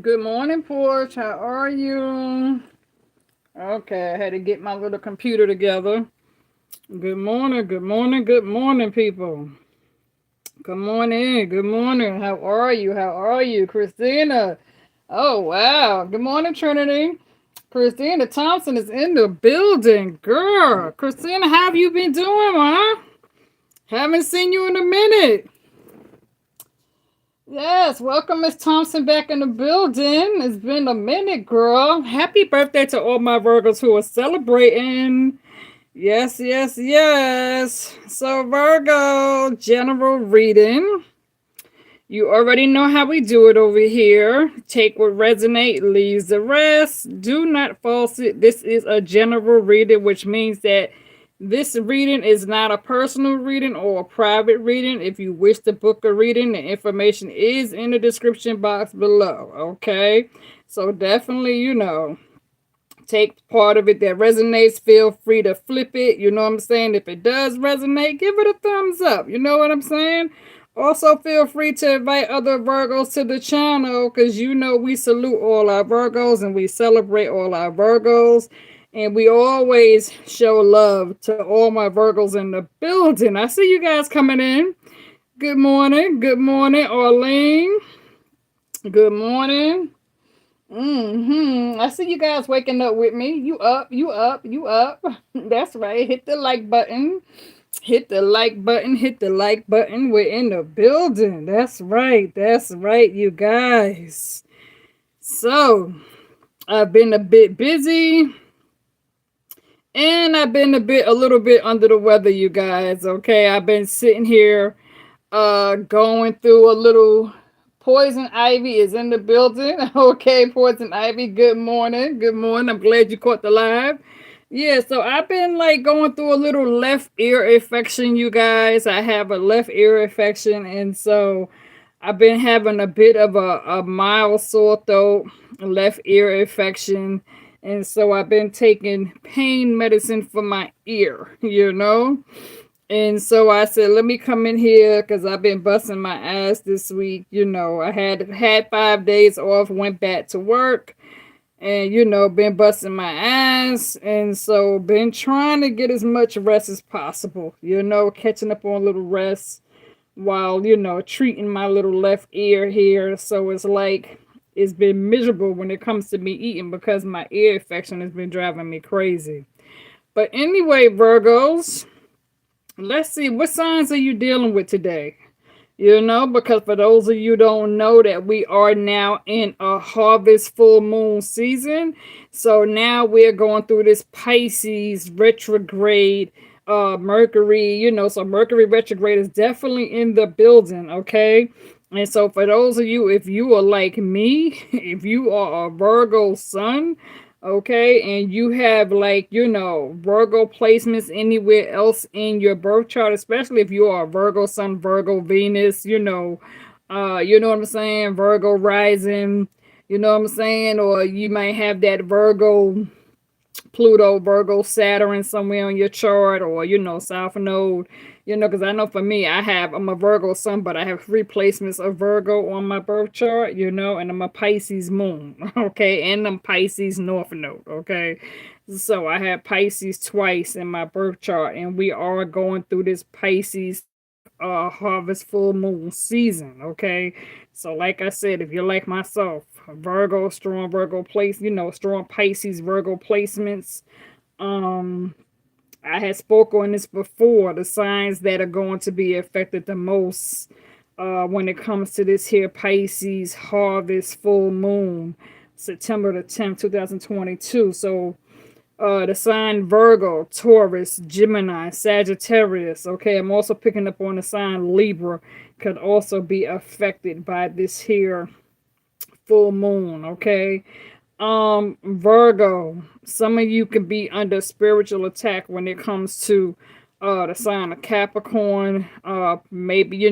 Good morning, Porch. How are you? Okay, I had to get my little computer together. Good morning, good morning, good morning, people. Good morning, good morning. How are you? How are you, Christina? Oh, wow. Good morning, Trinity. Christina Thompson is in the building. Girl, Christina, how have you been doing, huh? Haven't seen you in a minute. Yes, welcome Miss Thompson back in the building. It's been a minute, girl. Happy birthday to all my Virgos who are celebrating. Yes, yes, yes. So, Virgo, general reading. You already know how we do it over here. Take what resonate, leaves the rest. Do not false it. This is a general reading, which means that this reading is not a personal reading or a private reading. If you wish to book a reading, the information is in the description box below. Okay? So definitely, take part of it that resonates. Feel free to flip it. You know what I'm saying? If it does resonate, give it a thumbs up. You know what I'm saying? Also, feel free to invite other Virgos to the channel because we salute all our Virgos and we celebrate all our Virgos. And we always show love to all my Virgos in the building. I see you guys coming in. Good morning. Good morning, Arlene. Good morning. I see you guys waking up with me. You up, you up, you up. That's right. Hit the like button. Hit the like button. Hit the like button. We're in the building. That's right. That's right, you guys. So, I've been a bit busy and I've been a little bit under the weather, you guys. Okay. I've been sitting here going through a little. Poison Ivy is in the building. Okay, Poison Ivy, good morning. Good morning. I'm glad you caught the live. Yeah, so I've been like going through a little left ear infection, you guys. I have a left ear infection, and so I've been having a bit of a mild sore throat, left ear infection. And so I've been taking pain medicine for my ear. And so I said, let me come in here because I've been busting my ass this week. I had 5 days off, went back to work, and been busting my ass. And so been trying to get as much rest as possible, catching up on a little rest while, treating my little left ear here. So it's like it's been miserable when it comes to me eating because my ear infection has been driving me crazy. But anyway, Virgos, let's see, what signs are you dealing with today? Because for those of you who don't know that we are now in a harvest full moon season. So now we're going through this Pisces retrograde Mercury, so Mercury retrograde is definitely in the building, okay? And so for those of you, if you are like me, if you are a Virgo sun, okay, and you have like, Virgo placements anywhere else in your birth chart, especially if you are a Virgo sun, Virgo Venus, you know what I'm saying, Virgo rising, you know what I'm saying, or you might have that Virgo Pluto, Virgo, Saturn somewhere on your chart, or South Node, because I know for me, I'm a Virgo sun, but I have three placements of Virgo on my birth chart, and I'm a Pisces moon, okay, and I'm Pisces North Node, okay. So I have Pisces twice in my birth chart, and we are going through this Pisces harvest full moon season, okay. So like I said, if you're like myself, Virgo, strong Virgo place, strong Pisces Virgo placements. um I had spoke on this before, the signs that are going to be affected the most when it comes to this here Pisces harvest full moon, September the 10th 2022. So the sign Virgo, Taurus, Gemini, Sagittarius. Okay, I'm also picking up on the sign Libra could also be affected by this here full moon. Okay, Virgo, some of you could be under spiritual attack when it comes to the sign of Capricorn. Maybe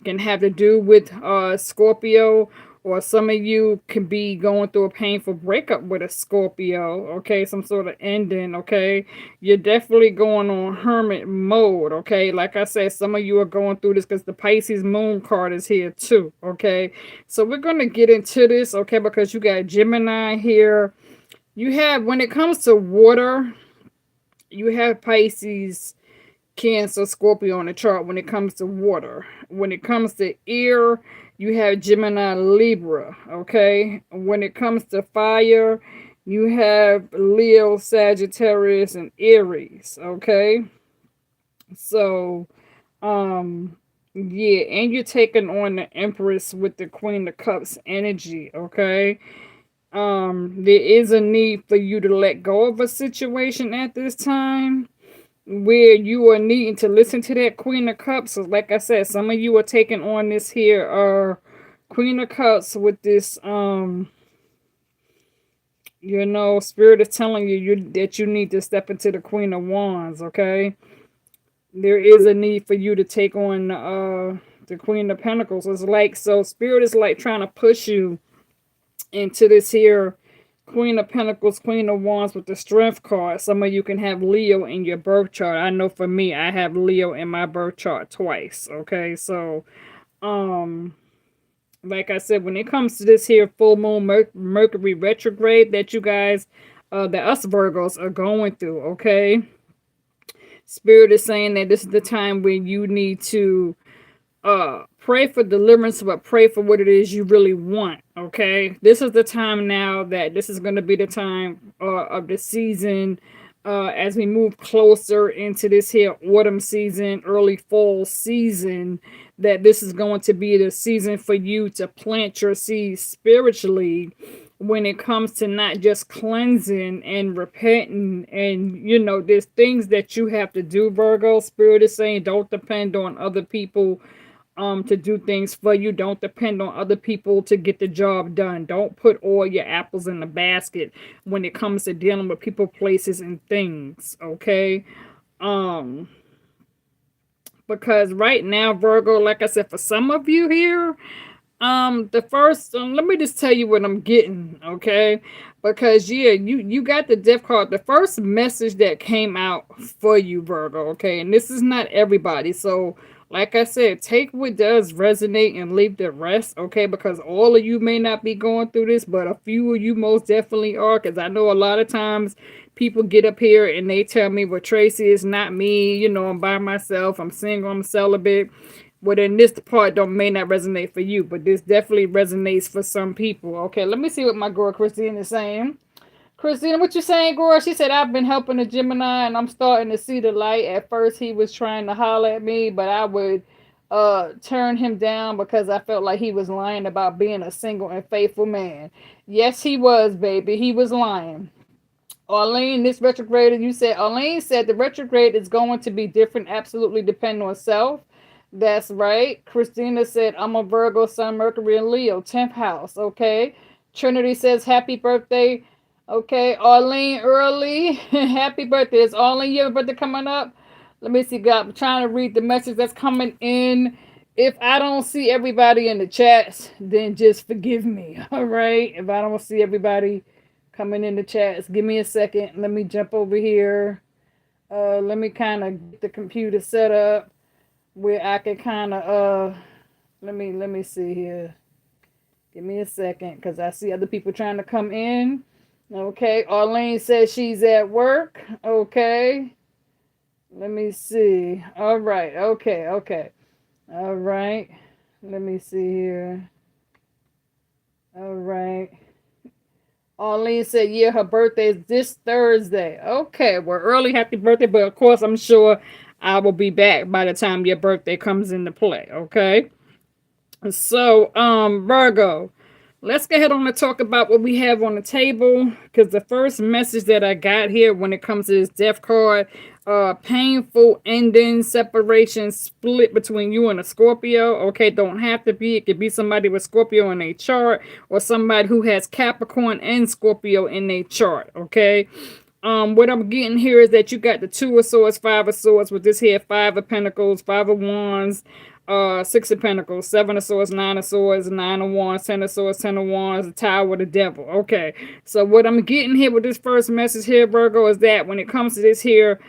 can have to do with Scorpio, or some of you can be going through a painful breakup with a Scorpio, okay, some sort of ending, okay. You're definitely going on hermit mode, okay. Like I said, some of you are going through this because the Pisces moon card is here too, okay. So we're going to get into this, okay, because you got Gemini here. You have, when it comes to water, you have Pisces, Cancer, Scorpio on the chart when it comes to water. When it comes to air, you have Gemini, Libra, okay? When it comes to fire, you have Leo, Sagittarius, and Aries, okay? So, um, yeah, and you're taking on the Empress with the Queen of Cups energy, okay? There is a need for you to let go of a situation at this time where you are needing to listen to that Queen of Cups. So like I said, some of you are taking on this here Queen of Cups with this Spirit is telling you that you need to step into the Queen of Wands, okay? There is a need for you to take on the Queen of Pentacles. It's like, so Spirit is like trying to push you into this here Queen of Pentacles, Queen of Wands with the Strength card. Some of you can have Leo in your birth chart. I know for me, I have Leo in my birth chart twice. Okay, so like I said, when it comes to this here full moon Mercury retrograde that you guys, that us Virgos are going through, okay, Spirit is saying that this is the time when you need to pray for deliverance, but pray for what it is you really want, okay? This is the time now that this is going to be the time of the season, as we move closer into this here autumn season, early fall season, that this is going to be the season for you to plant your seeds spiritually when it comes to not just cleansing and repenting. And there's things that you have to do, Virgo. Spirit is saying don't depend on other people to do things for you. Don't depend on other people to get the job done. Don't put all your apples in the basket when it comes to dealing with people, places, and things, okay? Because right now, Virgo, like I said, for some of you here, the first, let me just tell you what I'm getting, okay? Because yeah, you got the death card. The first message that came out for you, Virgo, okay? And this is not everybody. So, like I said, take what does resonate and leave the rest, okay? Because all of you may not be going through this, but a few of you most definitely are. Because I know a lot of times people get up here and they tell me, well, Tracy, it's not me. I'm by myself. I'm single. I'm celibate. Well, then this part may not resonate for you, but this definitely resonates for some people. Okay, let me see what my girl Christine is saying. Christina, what you saying, girl? She said, I've been helping a Gemini and I'm starting to see the light. At first, he was trying to holler at me, but I would turn him down because I felt like he was lying about being a single and faithful man. Yes, he was, baby. He was lying. Arlene, this retrograde, you said, Arlene said the retrograde is going to be different, absolutely depending on self. That's right. Christina said, I'm a Virgo, Sun, Mercury, and Leo, 10th house. Okay. Trinity says, happy birthday. Okay. Arlene, early. Happy birthday. Is Arlene, you have a birthday coming up? Let me see, God. I'm trying to read the message that's coming in. If I don't see everybody in the chats, then just forgive me. All right. If I don't see everybody coming in the chats, give me a second. Let me jump over here. Let me kind of get the computer set up where I can kind of let me see here. Give me a second because I see other people trying to come in. Okay, Arlene says she's at work. Okay, let me see. All right, okay. All right, let me see here. All right. Arlene said, yeah, her birthday is this Thursday. Okay, well, early happy birthday, but of course, I'm sure I will be back by the time your birthday comes into play, okay? So, Virgo, let's go ahead on and talk about what we have on the table, because the first message that I got here when it comes to this death card, painful ending, separation, split between you and a Scorpio. Okay, don't have to be. It could be somebody with Scorpio in a chart or somebody who has Capricorn and Scorpio in a chart. Okay. What I'm getting here is that you got the Two of Swords, Five of Swords with this here, Five of Pentacles, Five of Wands, Six of Pentacles, Seven of Swords, Nine of Swords, Nine of Wands, Ten of Swords, Ten of Wands, the Tower with the Devil. Okay, so what I'm getting here with this first message here, Virgo, is that when it comes to this here,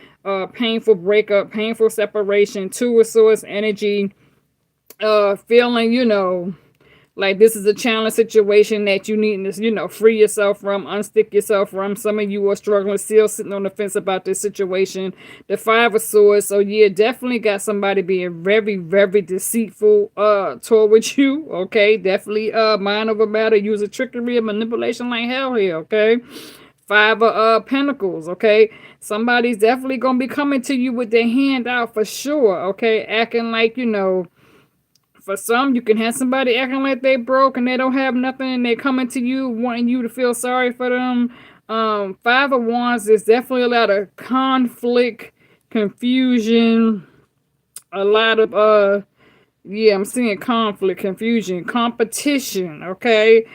painful breakup, painful separation, Two of Swords energy, feeling, like this is a challenge situation that you need to, free yourself from, unstick yourself from. Some of you are struggling, still sitting on the fence about this situation. The Five of Swords. So yeah, definitely got somebody being very, very deceitful towards you. Okay, definitely mind over matter, using trickery and manipulation like hell here. Okay. Five of Pentacles, okay? Somebody's definitely gonna be coming to you with their hand out for sure, okay? Acting like, for some, you can have somebody acting like they broke and they don't have nothing and they coming to you wanting you to feel sorry for them. Five of Wands is definitely a lot of conflict, confusion, a lot of yeah, I'm seeing conflict, confusion, competition, okay?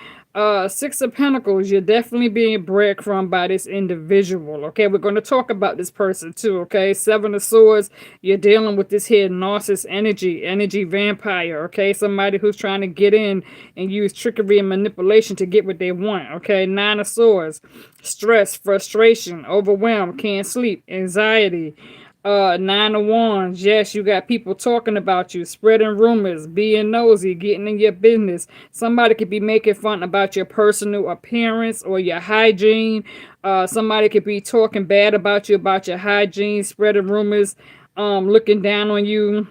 Six of Pentacles, you're definitely being breadcrumbed by this individual, okay? We're going to talk about this person too, okay? Seven of Swords, you're dealing with this here narcissist energy vampire, okay? Somebody who's trying to get in and use trickery and manipulation to get what they want, okay? Nine of Swords, stress, frustration, overwhelmed, can't sleep, anxiety. Nine of Wands. Yes, you got people talking about you, spreading rumors, being nosy, getting in your business. Somebody could be making fun about your personal appearance or your hygiene. Somebody could be talking bad about you, about your hygiene, spreading rumors, looking down on you.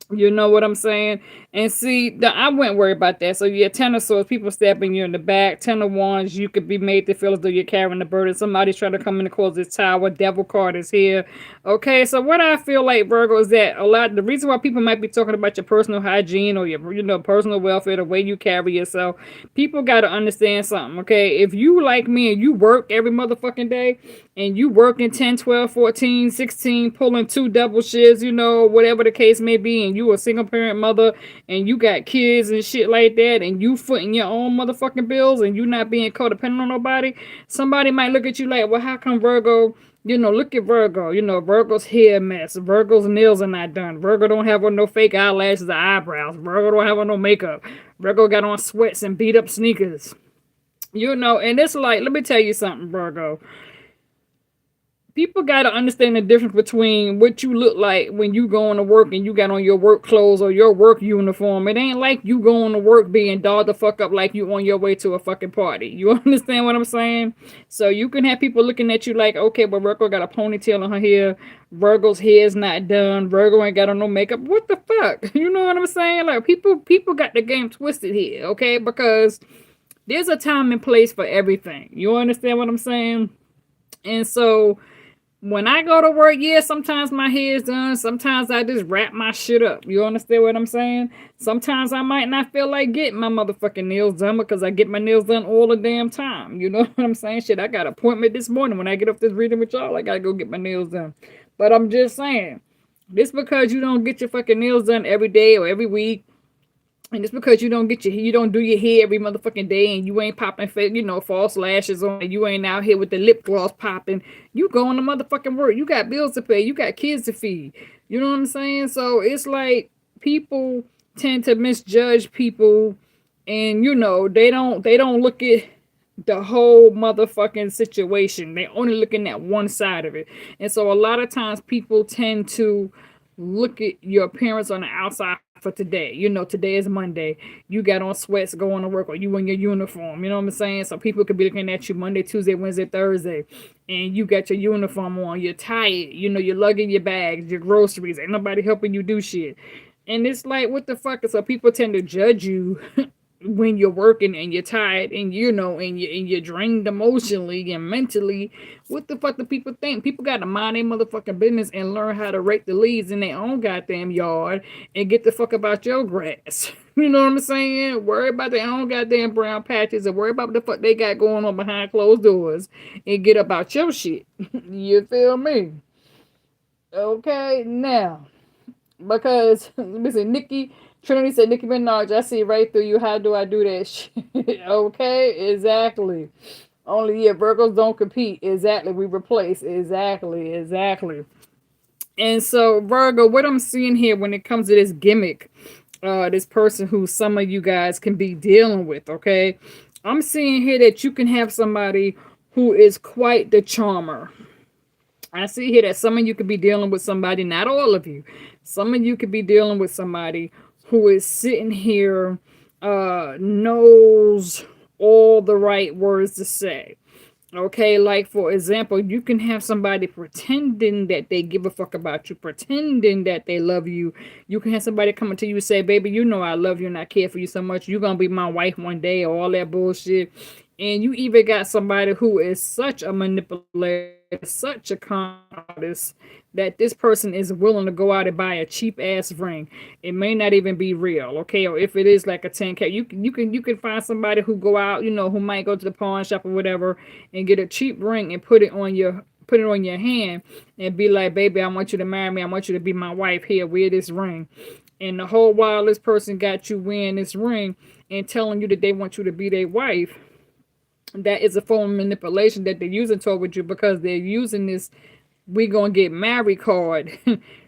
You know what I'm saying? And see, I wouldn't worry about that. So yeah, Ten of Swords, people stabbing you in the back. Ten of Wands, you could be made to feel as though you're carrying the burden. Somebody's trying to come in and close this tower. Devil card is here. Okay, so what I feel like, Virgo, is that the reason why people might be talking about your personal hygiene or your, personal welfare, the way you carry yourself, people got to understand something, okay? If you like me and you work every motherfucking day and you working 10, 12, 14, 16, pulling two double shifts, whatever the case may be, and you a single parent mother and you got kids and shit like that, and you footing your own motherfucking bills and you not being codependent on nobody, somebody might look at you like, well, how come Virgo, look at Virgo, Virgo's hair mess, Virgo's nails are not done, Virgo don't have on no fake eyelashes or eyebrows, Virgo don't have on no makeup, Virgo got on sweats and beat up sneakers, and it's like, let me tell you something, Virgo. People got to understand the difference between what you look like when you going to work and you got on your work clothes or your work uniform. It ain't like you going to work being dolled the fuck up like you on your way to a fucking party. You understand what I'm saying? So you can have people looking at you like, okay, but Virgo got a ponytail on her hair. Virgo's hair is not done. Virgo ain't got on no makeup. What the fuck? You know what I'm saying? Like people got the game twisted here, okay? Because there's a time and place for everything. You understand what I'm saying? And so when I go to work, yeah, sometimes my hair's done. Sometimes I just wrap my shit up. You understand what I'm saying? Sometimes I might not feel like getting my motherfucking nails done because I get my nails done all the damn time. You know what I'm saying? Shit, I got an appointment this morning. When I get off this reading with y'all, I gotta go get my nails done. But I'm just saying, this because you don't get your fucking nails done every day or every week, and it's because you don't do your hair every motherfucking day, and you ain't popping fake, false lashes on, and you ain't out here with the lip gloss popping. You going to motherfucking work. You got bills to pay. You got kids to feed. You know what I'm saying? So it's like people tend to misjudge people, and they don't look at the whole motherfucking situation. They only looking at one side of it, and so a lot of times people tend to look at your appearance on the outside for today. Today is Monday. You got on sweats going to work, or you in your uniform. You know what I'm saying? So people could be looking at you Monday, Tuesday, Wednesday, Thursday, and you got your uniform on. You're tired. You're lugging your bags, your groceries. Ain't nobody helping you do shit. And it's like, what the fuck? So people tend to judge you when you're working and you're tired and you're drained emotionally and mentally. What the fuck do people think? People got to mind their motherfucking business and learn how to rake the leaves in their own goddamn yard and get the fuck about your grass. You know what I'm saying? Worry about their own goddamn brown patches and worry about what the fuck they got going on behind closed doors and get about your shit. You feel me? Okay, now, because let me see, Trinity said, Nicki Minaj, I see right through you. How do I do that shit? Okay, exactly. Only, yeah, Virgos don't compete. Exactly. We replace. Exactly. And so, Virgo, what I'm seeing here when it comes to this gimmick, this person who some of you guys can be dealing with, okay? I'm seeing here that you can have somebody who is quite the charmer. I see here that some of you could be dealing with somebody, not all of you. Some of you could be dealing with somebody who is sitting here, knows all the right words to say. Okay, like for example, you can have somebody pretending that they give a fuck about you, pretending that they love you. You can have somebody coming to you and say, baby, you know I love you and I care for you so much. You're gonna be my wife one day, or all that bullshit. And you even got somebody who is such a manipulator, such a con artist, that this person is willing to go out and buy a cheap ass ring. It may not even be real, okay? Or if it is like a 10K, you can find somebody who go out, who might go to the pawn shop or whatever and get a cheap ring and put it on your hand and be like, baby, I want you to marry me. I want you to be my wife. Here, wear this ring. And the whole while this person got you wearing this ring and telling you that they want you to be their wife, that is a form of manipulation that they're using toward you, because they're using this "we gonna get married" card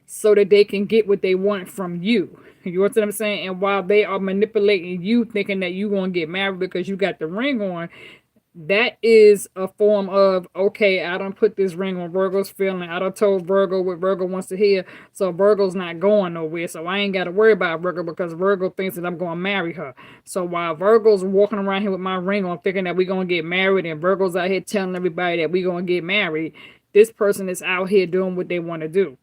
so that they can get what they want from you. You know what I'm saying? And while they are manipulating you, thinking that you gonna get married because you got the ring on, that is a form of, okay, I don't put this ring on Virgo's feeling. I don't told Virgo what Virgo wants to hear, so Virgo's not going nowhere. So I ain't got to worry about Virgo because Virgo thinks that I'm going to marry her. So while Virgo's walking around here with my ring on, thinking that we're going to get married, and Virgo's out here telling everybody that we're going to get married, this person is out here doing what they want to do.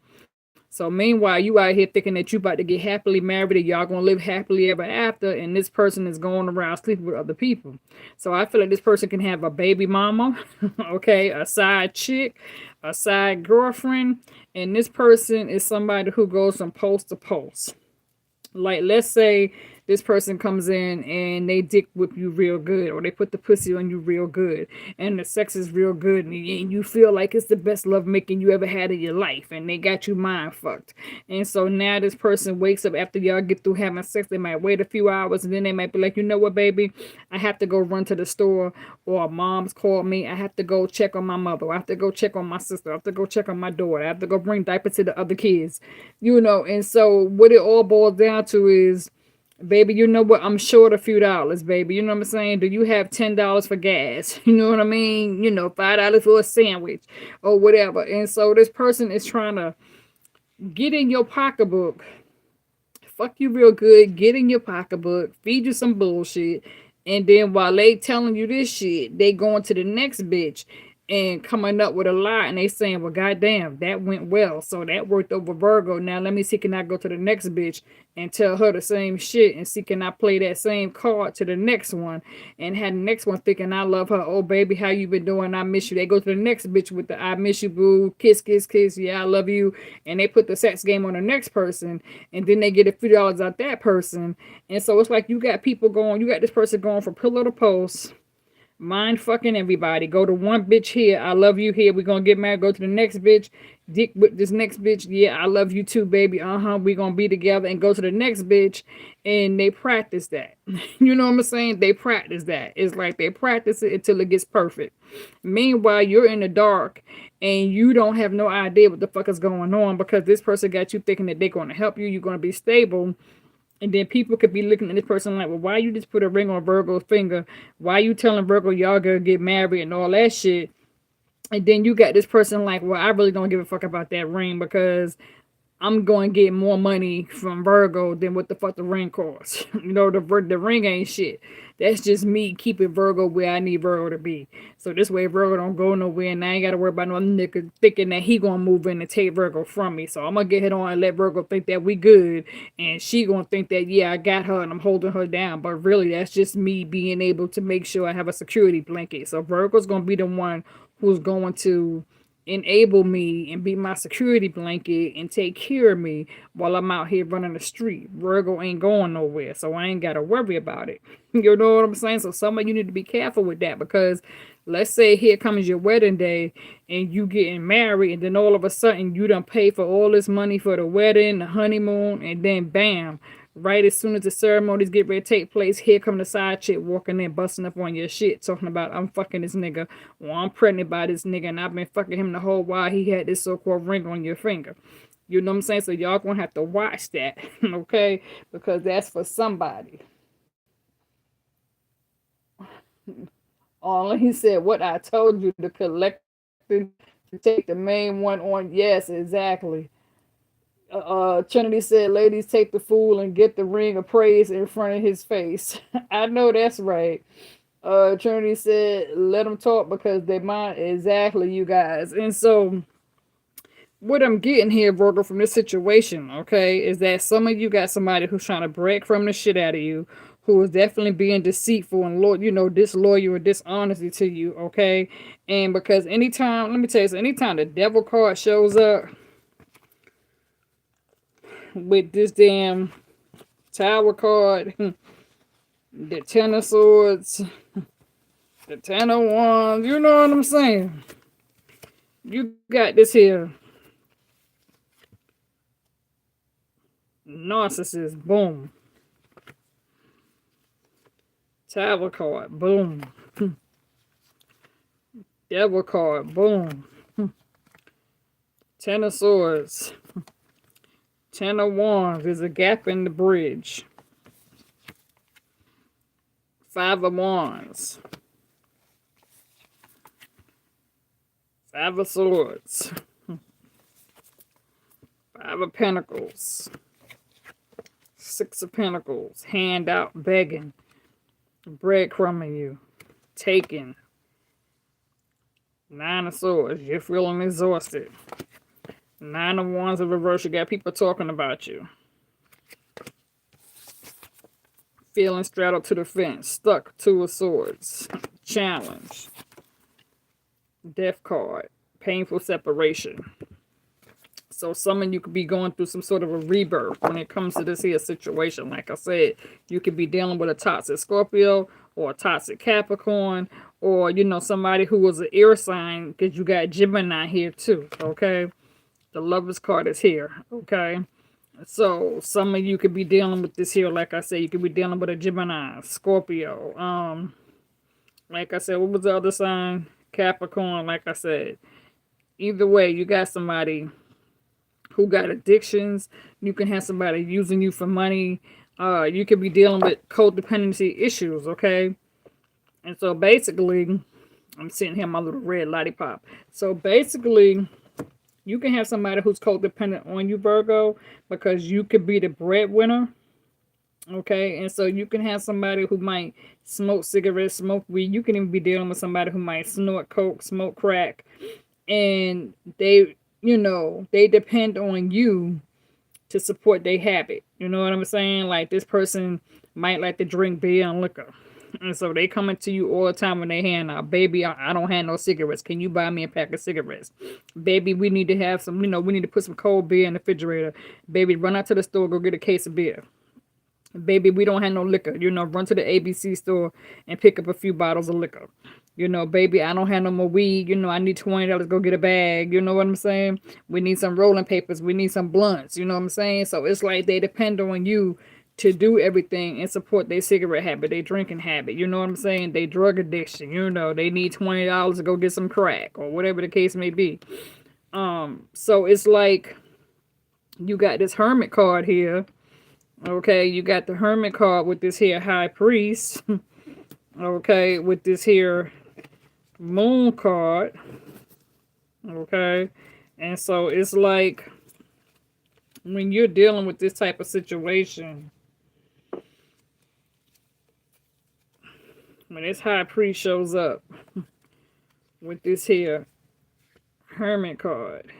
So meanwhile, you out here thinking that you about to get happily married and y'all gonna live happily ever after, and this person is going around sleeping with other people. So I feel like this person can have a baby mama, okay, a side chick, a side girlfriend, and this person is somebody who goes from post to post. Like, let's say this person comes in and they dick whip you real good, or they put the pussy on you real good, and the sex is real good, and you feel like it's the best love making you ever had in your life, and they got you mind fucked. And so now this person wakes up after y'all get through having sex. They might wait a few hours, and then they might be like, you know what, baby, I have to go run to the store, or mom's called me. I have to go check on my mother. I have to go check on my sister. I have to go check on my daughter. I have to go bring diapers to the other kids. And so what it all boils down to is, baby, you know what? I'm short a few dollars, baby. You know what I'm saying? Do you have $10 for gas? You know what I mean? $5 for a sandwich or whatever. And so this person is trying to get in your pocketbook, fuck you real good, get in your pocketbook, feed you some bullshit, and then while they telling you this shit, they going to the next bitch and coming up with a lie, and they saying, well, goddamn, that went well, so that worked over Virgo. Now let me see, can I go to the next bitch and tell her the same shit, and see, can I play that same card to the next one, and have the next one thinking I love her. Oh baby, how you been doing? I miss you. They go to the next bitch with the I miss you, boo, kiss kiss kiss, yeah, I love you. And they put the sex game on the next person, and then they get a few dollars out that person. And so it's like you got this person going from pillar to post, mind fucking everybody. Go to one bitch here, I love you, here, we're gonna get married. Go to the next bitch, dick with this next bitch, yeah, I love you too, baby, we gonna be together. And go to the next bitch, and they practice that. You know what I'm saying? They practice that. It's like they practice it until it gets perfect. Meanwhile, you're in the dark and you don't have no idea what the fuck is going on, because this person got you thinking that they're gonna help you, you're gonna be stable. And then people could be looking at this person like, well, why you just put a ring on Virgo's finger? Why you telling Virgo y'all gonna get married and all that shit? And then you got this person like, well, I really don't give a fuck about that ring, because I'm going to get more money from Virgo than what the fuck the ring costs. The ring ain't shit. That's just me keeping Virgo where I need Virgo to be. So this way Virgo don't go nowhere, and I ain't got to worry about no nigga thinking that he going to move in and take Virgo from me. So I'm going to get it on and let Virgo think that we good, and she going to think that, yeah, I got her and I'm holding her down. But really, that's just me being able to make sure I have a security blanket. So Virgo's going to be the one who's going to enable me and be my security blanket and take care of me while I'm out here running the street. Virgo ain't going nowhere, so I ain't got to worry about it. You know what I'm saying? So some of you need to be careful with that, because let's say here comes your wedding day and you getting married, and then all of a sudden you done pay for all this money for the wedding, the honeymoon, and then bam, right as soon as the ceremonies get ready to take place, here come the side chick walking in, busting up on your shit, talking about, I'm fucking this nigga, or I'm pregnant by this nigga, and I've been fucking him the whole while he had this so-called ring on your finger. You know what I'm saying? So y'all gonna have to watch that, okay? Because that's for somebody. Only he said what I told you, the collective to take the main one on. Yes, exactly. Trinity said, "Ladies, take the fool and get the ring of praise in front of his face." I know that's right. Trinity said, "Let them talk because they mind exactly, you guys." And so, what I'm getting here, Virgo, from this situation, okay, is that some of you got somebody who's trying to break from the shit out of you, who is definitely being deceitful and disloyal or dishonesty to you, okay? And because anytime, let me tell you, so anytime the devil card shows up with this damn tower card, the ten of swords, the ten of wands, you know what I'm saying? You got this here narcissist, boom. Tower card, boom. Devil card, boom. Ten of swords, ten of wands. There's a gap in the bridge. Five of wands, five of swords, five of pentacles, six of pentacles. Hand out, begging, breadcrumbing you, taking. Nine of swords. You're feeling exhausted. Nine of wands in reverse. You got people talking about you. Feeling straddled to the fence. Stuck. Two of swords. Challenge. Death card. Painful separation. So some of you could be going through some sort of a rebirth when it comes to this here situation. Like I said, you could be dealing with a toxic Scorpio or a toxic Capricorn, or somebody who was an air sign, because you got Gemini here too. Okay, the Lovers card is here. Okay, so some of you could be dealing with this here. Like I said, you could be dealing with a Gemini, Scorpio. Like I said, what was the other sign? Capricorn. Like I said, either way, you got somebody who got addictions. You can have somebody using you for money. You could be dealing with codependency issues, okay? And so basically, I'm sitting here my little red lollipop. So basically, you can have somebody who's codependent on you, Virgo, because you could be the breadwinner, okay? And so you can have somebody who might smoke cigarettes, smoke weed. You can even be dealing with somebody who might snort coke, smoke crack, and they depend on you to support their habit. You know what I'm saying? Like, this person might like to drink beer and liquor. And so they coming to you all the time when they hand out, "Baby, I don't have no cigarettes. Can you buy me a pack of cigarettes? Baby, we need to have some, we need to put some cold beer in the refrigerator. Baby, run out to the store, go get a case of beer. Baby, we don't have no liquor. Run to the ABC store and pick up a few bottles of liquor. Baby, I don't have no more weed. I need $20, go get a bag. You know what I'm saying? We need some rolling papers. We need some blunts. You know what I'm saying? So it's like they depend on you to do everything and support their cigarette habit, their drinking habit. You know what I'm saying? They drug addiction. They need $20 to go get some crack or whatever the case may be. So it's like you got this Hermit card here. Okay, you got the Hermit card with this here High Priest. Okay, with this here Moon card. Okay, and so it's like when you're dealing with this type of situation, when this High Priest shows up with this here Hermit card,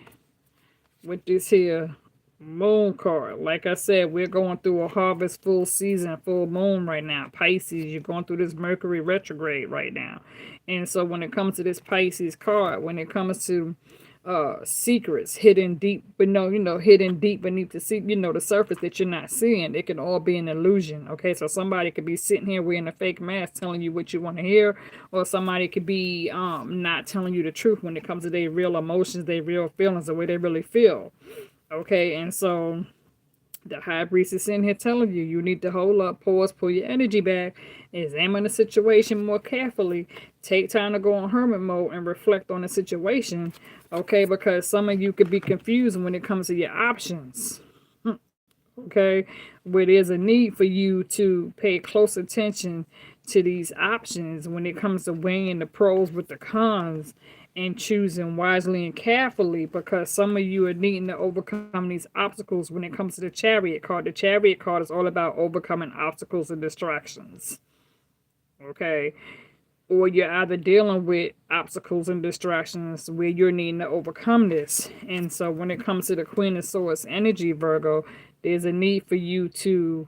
with this here Moon card. Like I said, we're going through a harvest full season, full moon right now. Pisces, you're going through this Mercury retrograde right now. And so when it comes to this Pisces card, when it comes to secrets hidden deep, but no, hidden deep beneath the surface that you're not seeing, it can all be an illusion. Okay, so somebody could be sitting here wearing a fake mask telling you what you want to hear, or somebody could be not telling you the truth when it comes to their real emotions, their real feelings, the way they really feel. Okay, and so The high priest is sitting here telling you you need to hold up, pause, pull your energy back, examine the situation more carefully, take time to go on hermit mode and reflect on the situation, okay? Because some of you could be confused when it comes to your options, okay? Where there's a need for you to pay close attention to these options when it comes to weighing the pros with the cons and choosing wisely and carefully, because some of you are needing to overcome these obstacles when it comes to the chariot card. The chariot card is all about overcoming obstacles and distractions, okay? Or you're either dealing with obstacles and distractions where you're needing to overcome this. And so when it comes to the Queen of Swords energy, Virgo, there's a need for you to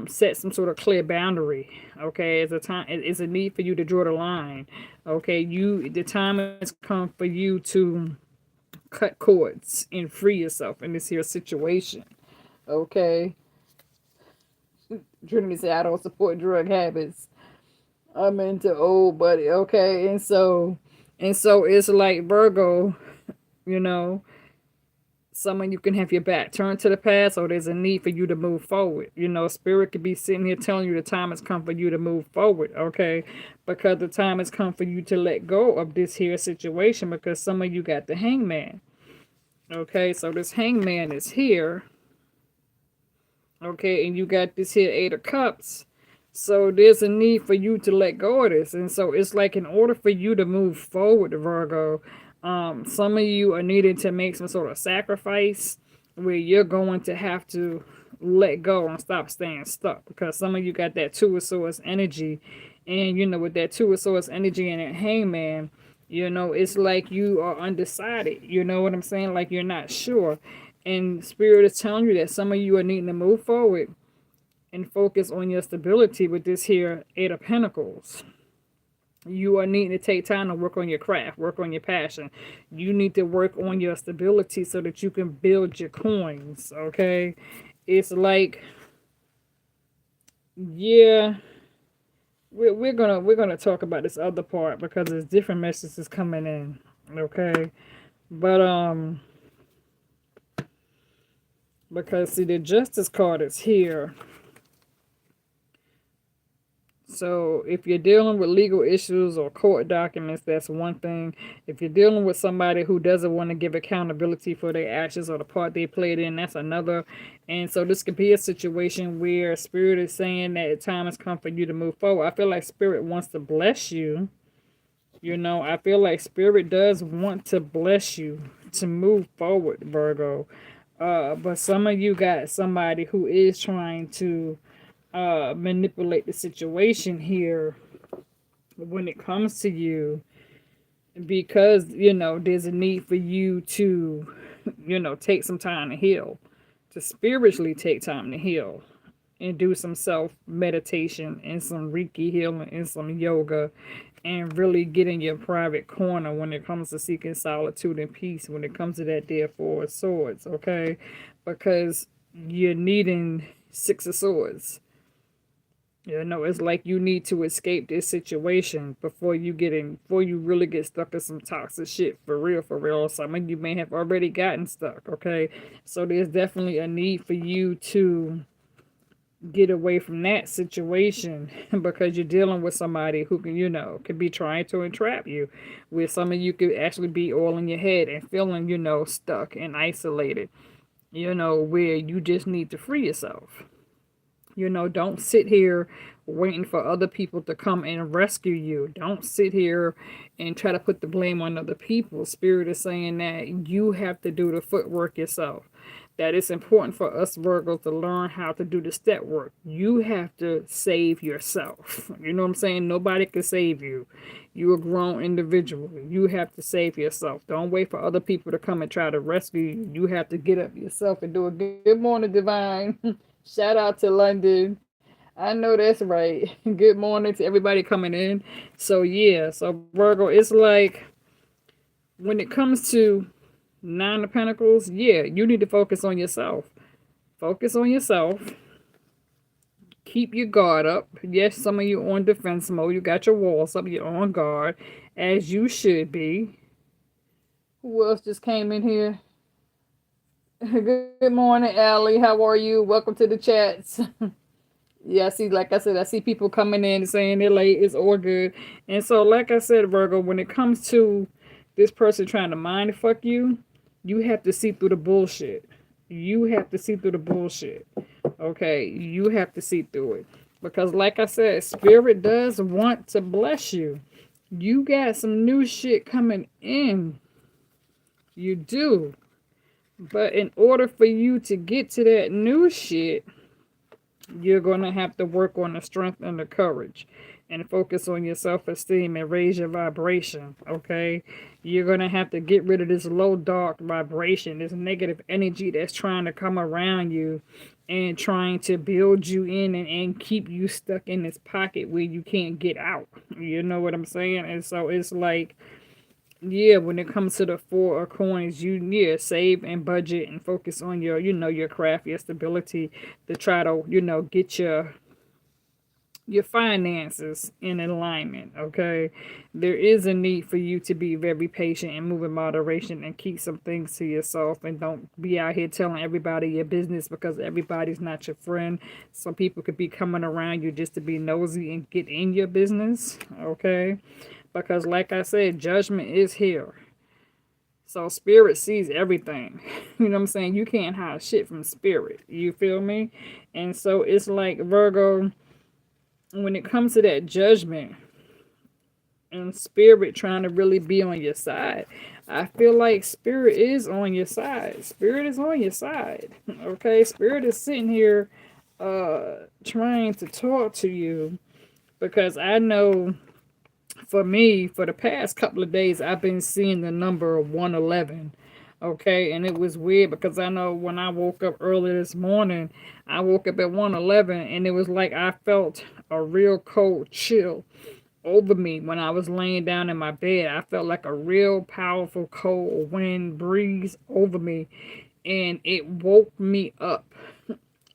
set some sort of clear boundary. Okay, it's a need for you to draw the line. Okay, the time has come for you to cut cords and free yourself in this here situation. Okay, Trinity said I don't support drug habits. I'm into old buddy. Okay, and so it's like Virgo, you know, some of you can have your back turned to the past, or there's a need for you to move forward. Spirit could be sitting here telling you the time has come for you to move forward, okay? Because the time has come for you to let go of this here situation, because some of you got the hangman. Okay, so this hangman is here. Okay, and you got this here 8 of Cups. So there's a need for you to let go of this. And so it's like in order for you to move forward, Virgo, some of you are needing to make some sort of sacrifice where you're going to have to let go and stop staying stuck, because some of you got that Two of Swords energy. And, with that Two of Swords energy and that hangman, it's like you are undecided. You know what I'm saying? Like you're not sure. And Spirit is telling you that some of you are needing to move forward and focus on your stability with this here 8 of Pentacles. You are needing to take time to work on your craft, work on your passion. You need to work on your stability so that you can build your coins, okay? It's like, yeah, we're gonna talk about this other part because there's different messages coming in, okay? But because see, the Justice card is here. So if you're dealing with legal issues or court documents, that's one thing. If you're dealing with somebody who doesn't want to give accountability for their actions or the part they played in, that's another. And so this could be a situation where Spirit is saying that time has come for you to move forward. I feel like Spirit wants to bless you. I feel like Spirit does want to bless you to move forward, Virgo. But some of you got somebody who is trying to manipulate the situation here when it comes to you, because there's a need for you to take some time to heal, to spiritually take time to heal and do some self meditation and some Reiki healing and some yoga, and really get in your private corner when it comes to seeking solitude and peace when it comes to that there 4 of Swords, okay? Because you're needing 6 of Swords. It's like you need to escape this situation before you really get stuck in some toxic shit, for real, for real. Some of you may have already gotten stuck, okay? So there's definitely a need for you to get away from that situation because you're dealing with somebody who could be trying to entrap you, where some of you could actually be all in your head and feeling, stuck and isolated, where you just need to free yourself. Don't sit here waiting for other people to come and rescue you. Don't sit here and try to put the blame on other people. Spirit is saying that you have to do the footwork yourself. That it's important for us Virgos to learn how to do the step work. You have to save yourself. You know what I'm saying? Nobody can save you. You're a grown individual. You have to save yourself. Don't wait for other people to come and try to rescue you. You have to get up yourself and do it. Good morning, Divine. Shout out to London. I know that's right. Good morning to everybody coming in. So yeah, so Virgo, it's like when it comes to 9 of Pentacles, yeah, you need to focus on yourself. Focus on yourself. Keep your guard up. Yes, some of you on defense mode. You got your walls up. You're on guard, as you should be. Who else just came in here? Good morning, Allie. How are you? Welcome to the chats. Yeah, I see, like I said, I see people coming in and saying they're late. It's all good. And so, like I said, Virgo, when it comes to this person trying to mind fuck you, you have to see through the bullshit. You have to see through the bullshit. Okay? You have to see through it. Because, like I said, Spirit does want to bless you. You got some new shit coming in. You do. But in order for you to get to that new shit, you're going to have to work on the strength and the courage and focus on your self-esteem and raise your vibration. Okay, you're going to have to get rid of this low dark vibration, this negative energy that's trying to come around you and trying to build you in and keep you stuck in this pocket where you can't get out. You know what I'm saying? And so it's like, yeah, when it comes to the four of coins, you save and budget and focus on your, your craft, your stability, to try to, get your finances in alignment. Okay, there is a need for you to be very patient and move in moderation and keep some things to yourself, and don't be out here telling everybody your business, because everybody's not your friend. Some people could be coming around you just to be nosy and get in your business. Okay, because like I said, judgment is here. So spirit sees everything. You know what I'm saying? You can't hide shit from spirit. You feel me? And so it's like, Virgo, when it comes to that judgment and spirit trying to really be on your side, I feel like spirit is on your side. Spirit is on your side. Okay? Spirit is sitting here trying to talk to you, because I know, for me, for the past couple of days, I've been seeing the number 111. Okay, and it was weird because I know when I woke up early this morning, I woke up at 111, and it was like I felt a real cold chill over me when I was laying down in my bed. I felt like a real powerful cold wind breeze over me, and it woke me up.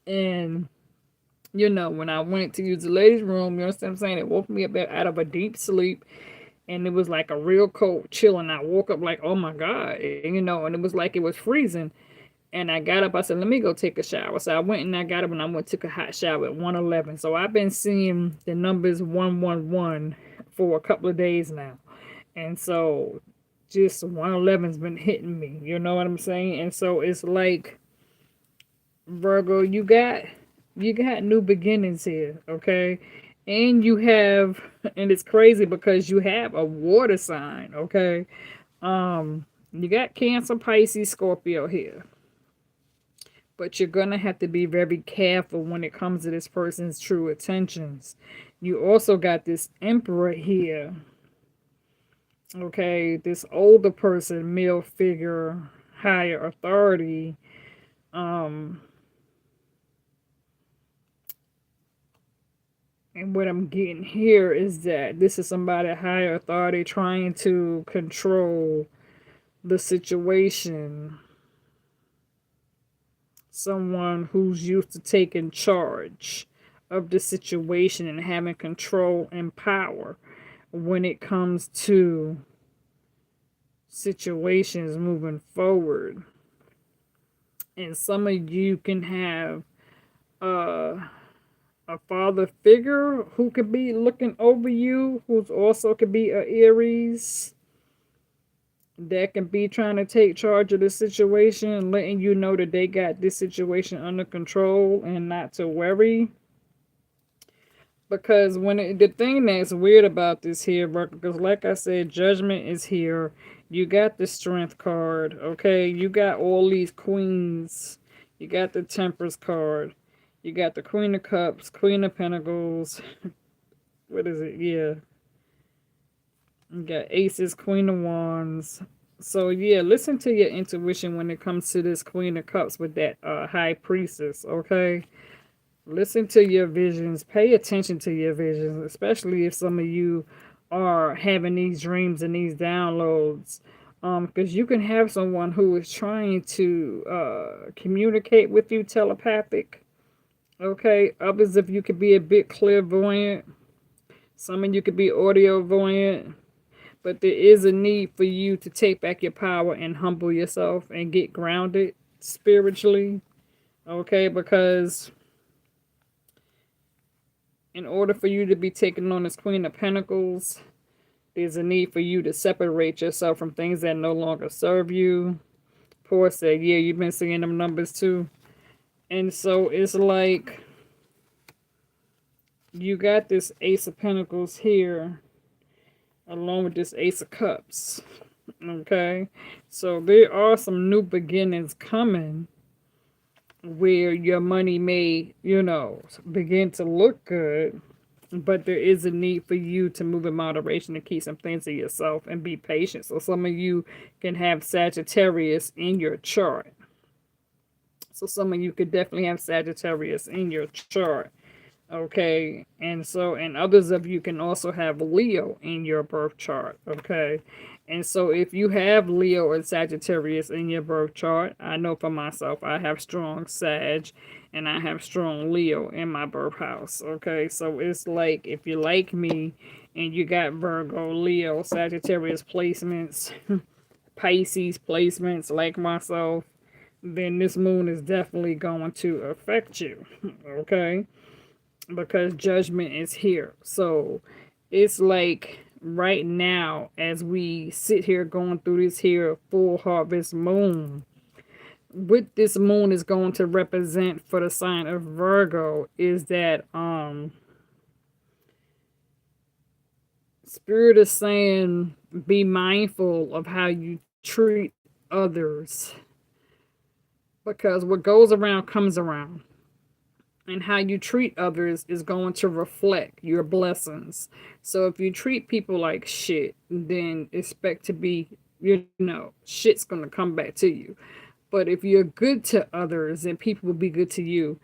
And when I went to use the ladies' room, you understand what I'm saying? It woke me up out of a deep sleep, and it was like a real cold chill, and I woke up like, oh my God, and it was like it was freezing. And I got up, I said, let me go take a shower. So I went and I got up and I went and took a hot shower at 111. So I've been seeing the numbers 111 for a couple of days now. And so just 111's been hitting me. You know what I'm saying? And so it's like, Virgo, you got new beginnings here, okay? And you have, and it's crazy because you have a water sign, okay? You got Cancer, Pisces, Scorpio here. But you're going to have to be very careful when it comes to this person's true intentions. You also got this Emperor here. Okay, this older person, male figure, higher authority. And what I'm getting here is that this is somebody higher authority trying to control the situation. Someone who's used to taking charge of the situation and having control and power when it comes to situations moving forward. And some of you can have a father figure who could be looking over you, who's also could be a Aries, that can be trying to take charge of the situation, letting you know that they got this situation under control and not to worry. Because the thing that's weird about this here, because like I said, judgment is here. You got the strength card, okay? You got all these queens. You got the temperance card. You got the Queen of Cups, Queen of Pentacles. What is it? Yeah. You got Aces, Queen of Wands. So yeah, listen to your intuition when it comes to this Queen of Cups with that High Priestess, okay? Listen to your visions. Pay attention to your visions, especially if some of you are having these dreams and these downloads. Because you can have someone who is trying to communicate with you telepathic. Okay, others of you could be a bit clairvoyant. Some of you could be audiovoyant. But there is a need for you to take back your power and humble yourself and get grounded. spiritually. Okay, because in order for you to be taken on as Queen of Pentacles, there's a need for you to separate yourself from things that no longer serve you. Poor said, yeah, you've been seeing them numbers too. And so it's like you got this Ace of Pentacles here, along with this Ace of Cups. Okay, so there are some new beginnings coming where your money may, begin to look good, but there is a need for you to move in moderation and keep some things to yourself and be patient. So some of you can have Sagittarius in your chart. So some of you could definitely have Sagittarius in your chart. Okay, and others of you can also have Leo in your birth chart. Okay, and so if you have Leo or Sagittarius in your birth chart, I know for myself I have strong Sag and I have strong Leo in my birth house. Okay, so it's like if you like me and you got Virgo, Leo, Sagittarius placements, Pisces placements like myself, then this moon is definitely going to affect you. Okay, because judgment is here. So it's like right now, as we sit here going through this here full harvest moon, what this moon is going to represent for the sign of Virgo is that Spirit is saying be mindful of how you treat others, because what goes around comes around, and how you treat others is going to reflect your blessings. So if you treat people like shit, then expect to be, shit's going to come back to you. But if you're good to others, then people will be good to you.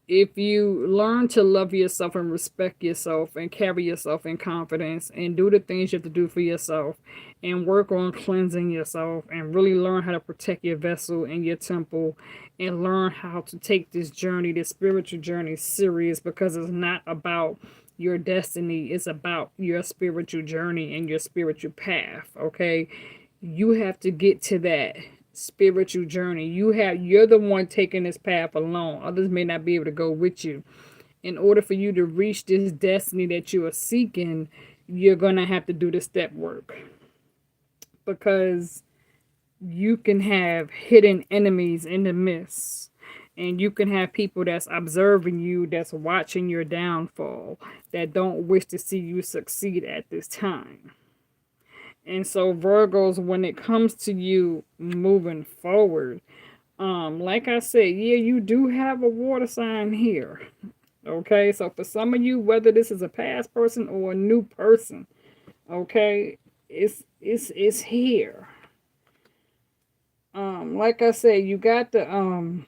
If you learn to love yourself and respect yourself and carry yourself in confidence and do the things you have to do for yourself and work on cleansing yourself and really learn how to protect your vessel and your temple and learn how to take this journey, this spiritual journey, serious, because it's not about your destiny, it's about your spiritual journey and your spiritual path. Okay, you have to get to that spiritual journey. You're the one taking this path alone. Others may not be able to go with you. In order for you to reach this destiny that you are seeking, you're gonna have to do the step work, because you can have hidden enemies in the midst, and you can have people that's observing you, that's watching your downfall, that don't wish to see you succeed at this time. And so Virgos, when it comes to you moving forward, like I said, yeah, you do have a water sign here. Okay, so for some of you, whether this is a past person or a new person, okay, it's here. Like I said, you got the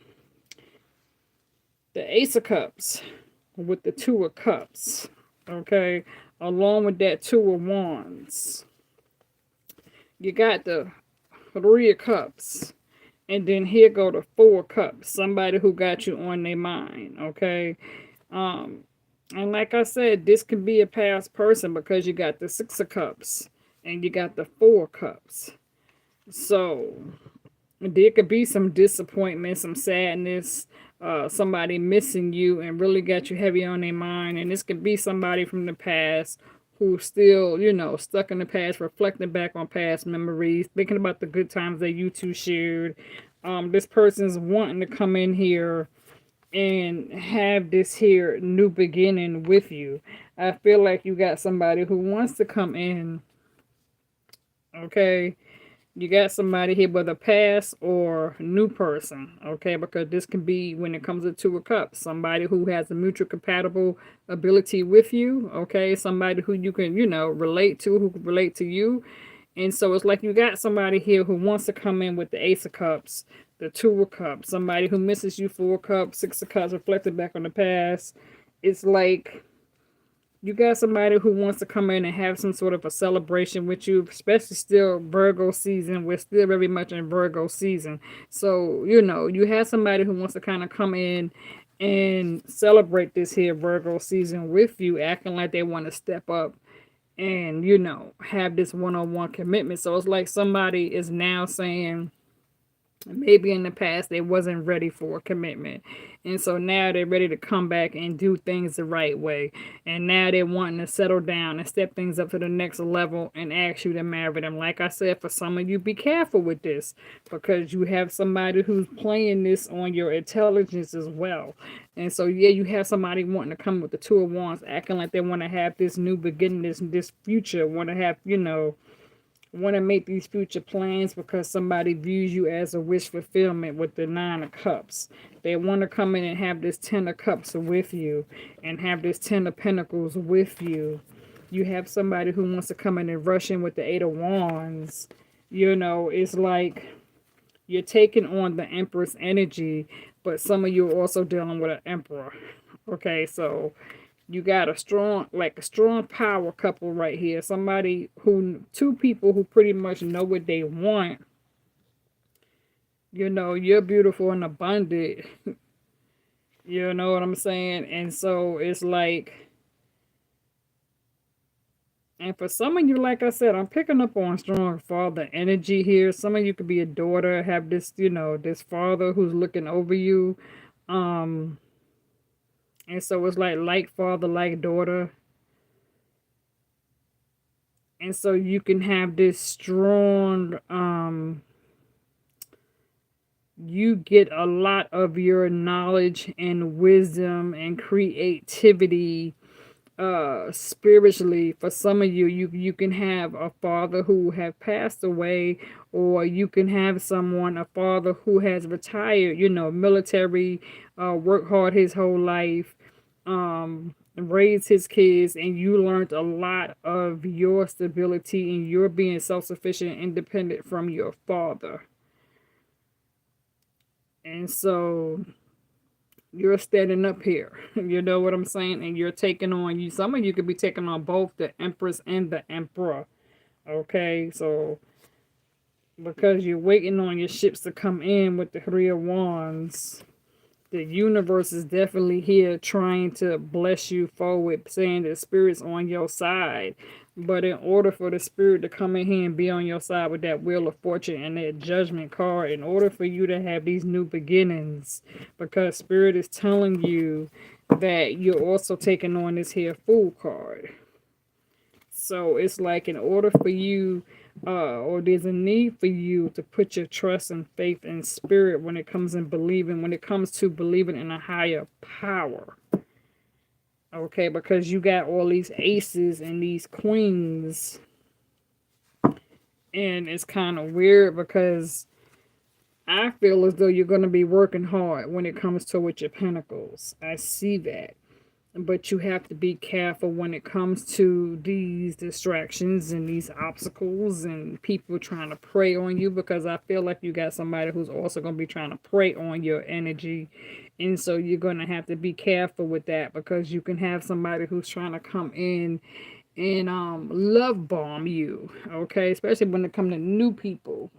Ace of Cups with the Two of Cups, okay, along with that Two of Wands. You got the Three of Cups, and then here go the Four of Cups. Somebody who got you on their mind, okay? And like I said, this can be a past person because you got the Six of Cups and you got the Four of Cups. So there could be some disappointment, some sadness, somebody missing you and really got you heavy on their mind. And this could be somebody from the past who's still, stuck in the past, reflecting back on past memories, thinking about the good times that you two shared. This person's wanting to come in here and have this here new beginning with you. I feel like you got somebody who wants to come in, okay? You got somebody here, whether past or new person, okay? Because this can be, when it comes to Two of Cups, somebody who has a mutual compatible ability with you, okay? Somebody who you can, relate to, who can relate to you. And so it's like you got somebody here who wants to come in with the Ace of Cups, the Two of Cups, somebody who misses you, Four of Cups, Six of Cups, reflected back on the past. It's like you got somebody who wants to come in and have some sort of a celebration with you, especially still Virgo season. We're still very much in Virgo season. So, you have somebody who wants to kind of come in and celebrate this here Virgo season with you, acting like they want to step up and, have this one-on-one commitment. So it's like somebody is now saying, Maybe in the past they wasn't ready for a commitment, and so now they're ready to come back and do things the right way, and now they're wanting to settle down and step things up to the next level and ask you to marry them. Like I said, for some of you, be careful with this, because you have somebody who's playing this on your intelligence as well. And so yeah, you have somebody wanting to come with the two of wands, acting like they want to have this new beginning, this future, want to have, want to make these future plans because somebody views you as a wish fulfillment with the Nine of Cups. They want to come in and have this Ten of Cups with you and have this Ten of Pentacles with you. You have somebody who wants to come in and rush in with the Eight of Wands. It's like you're taking on the Empress energy, but some of you are also dealing with an Emperor. Okay, so you got a strong power couple right here. Two people who pretty much know what they want. You're beautiful and abundant. You know what I'm saying? And so it's like, and for some of you, like I said, I'm picking up on strong father energy here. Some of you could be a daughter, have this father who's looking over you. Um, and so it's like father, like daughter. And so you can have this strong, you get a lot of your knowledge and wisdom and creativity spiritually. For some of you can have a father who have passed away, or you can have a father who has retired, military, worked hard his whole life, raised his kids, and you learned a lot of your stability and your being self-sufficient and independent from your father. And so you're standing up here. You know what I'm saying? And you're taking on some of you could be taking on both the Empress and the Emperor. Okay, so because you're waiting on your ships to come in with the Three of Wands, the universe is definitely here trying to bless you forward, saying the spirit's on your side. But in order for the spirit to come in here and be on your side with that Wheel of Fortune and that Judgment card, in order for you to have these new beginnings, because spirit is telling you that you're also taking on this here Fool card. So it's like, in order for you, or there's a need for you to put your trust and faith in spirit when it comes to believing in a higher power. Okay, because you got all these aces and these queens. And it's kind of weird because I feel as though you're going to be working hard when it comes to with your pentacles. I see that. But you have to be careful when it comes to these distractions and these obstacles and people trying to prey on you, because I feel like you got somebody who's also going to be trying to prey on your energy. And so you're going to have to be careful with that, because you can have somebody who's trying to come in and love bomb you, okay? Especially when it comes to new people.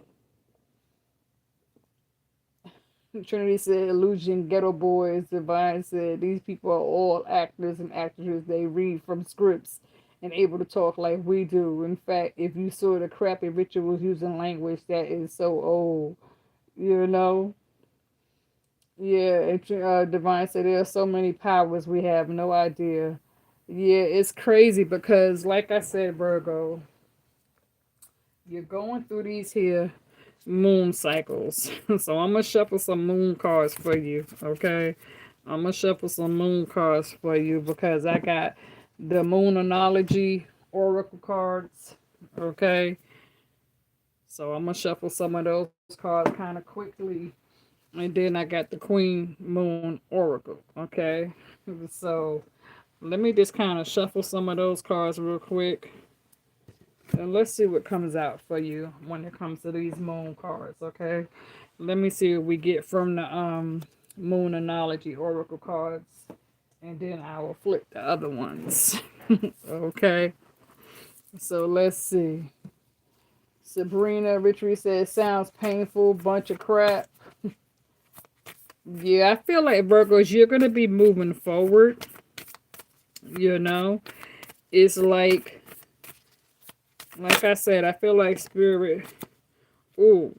Trinity said, Illusion, Ghetto Boys. Divine said, these people are all actors and actresses. They read from scripts and able to talk like we do. In fact, if you saw the crappy rituals using language that is so old, you know? Yeah, Divine said, there are so many powers we have no idea. Yeah, it's crazy because, like I said, Virgo, you're going through these here moon cycles. So I'm gonna shuffle some moon cards for you, okay? I'm gonna shuffle some moon cards for you because I got the Moonology oracle cards, okay? So I'm gonna shuffle some of those cards kind of quickly, and then I got the Queen Moon oracle, okay? So let me just kind of shuffle some of those cards real quick. And let's see what comes out for you when it comes to these moon cards, okay? Let me see what we get from the Moonology oracle cards, and then I will flip the other ones. Okay, so let's see. Sabrina Richie says, sounds painful, bunch of crap. Yeah, I feel like, Virgos, you're going to be moving forward. It's like I said, I feel like spirit. Ooh.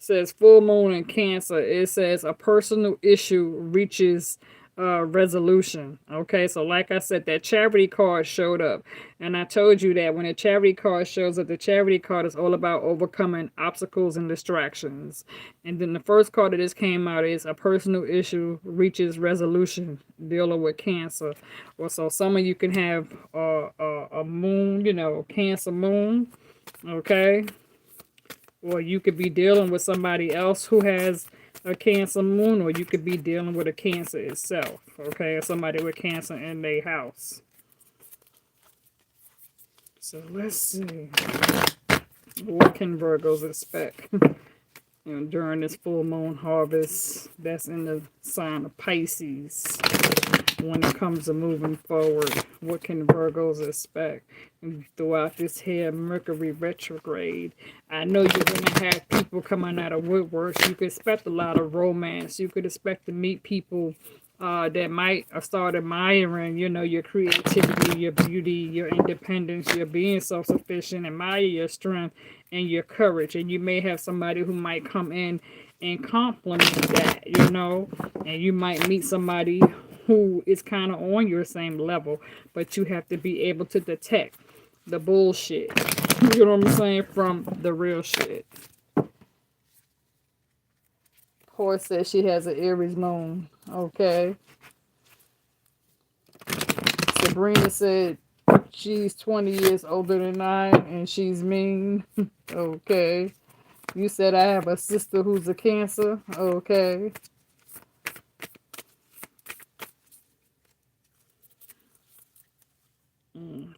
says full moon in Cancer. It says a personal issue reaches resolution. Okay, so like I said, that charity card showed up, and I told you that when a charity card shows up, the charity card is all about overcoming obstacles and distractions. And then the first card that just came out is a personal issue reaches resolution, dealing with Cancer. Or so some of you can have a moon, Cancer moon. Okay, or you could be dealing with somebody else who has a Cancer moon, or you could be dealing with a Cancer itself, okay, or somebody with Cancer in their house. So let's see, what can Virgos expect during this full moon harvest that's in the sign of Pisces? When it comes to moving forward, what can Virgos expect throughout this here Mercury retrograde? I know you're going to have people coming out of woodworks. You could expect a lot of romance. You could expect to meet people that might start admiring, your creativity, your beauty, your independence, your being self-sufficient, admire your strength and your courage. And you may have somebody who might come in and compliment that, and you might meet somebody who is kind of on your same level, but you have to be able to detect the bullshit, you know what I'm saying, from the real shit. Horse says she has an Aries moon. Okay. Sabrina said she's 20 years older than I and she's mean. Okay. You said I have a sister who's a Cancer. Okay.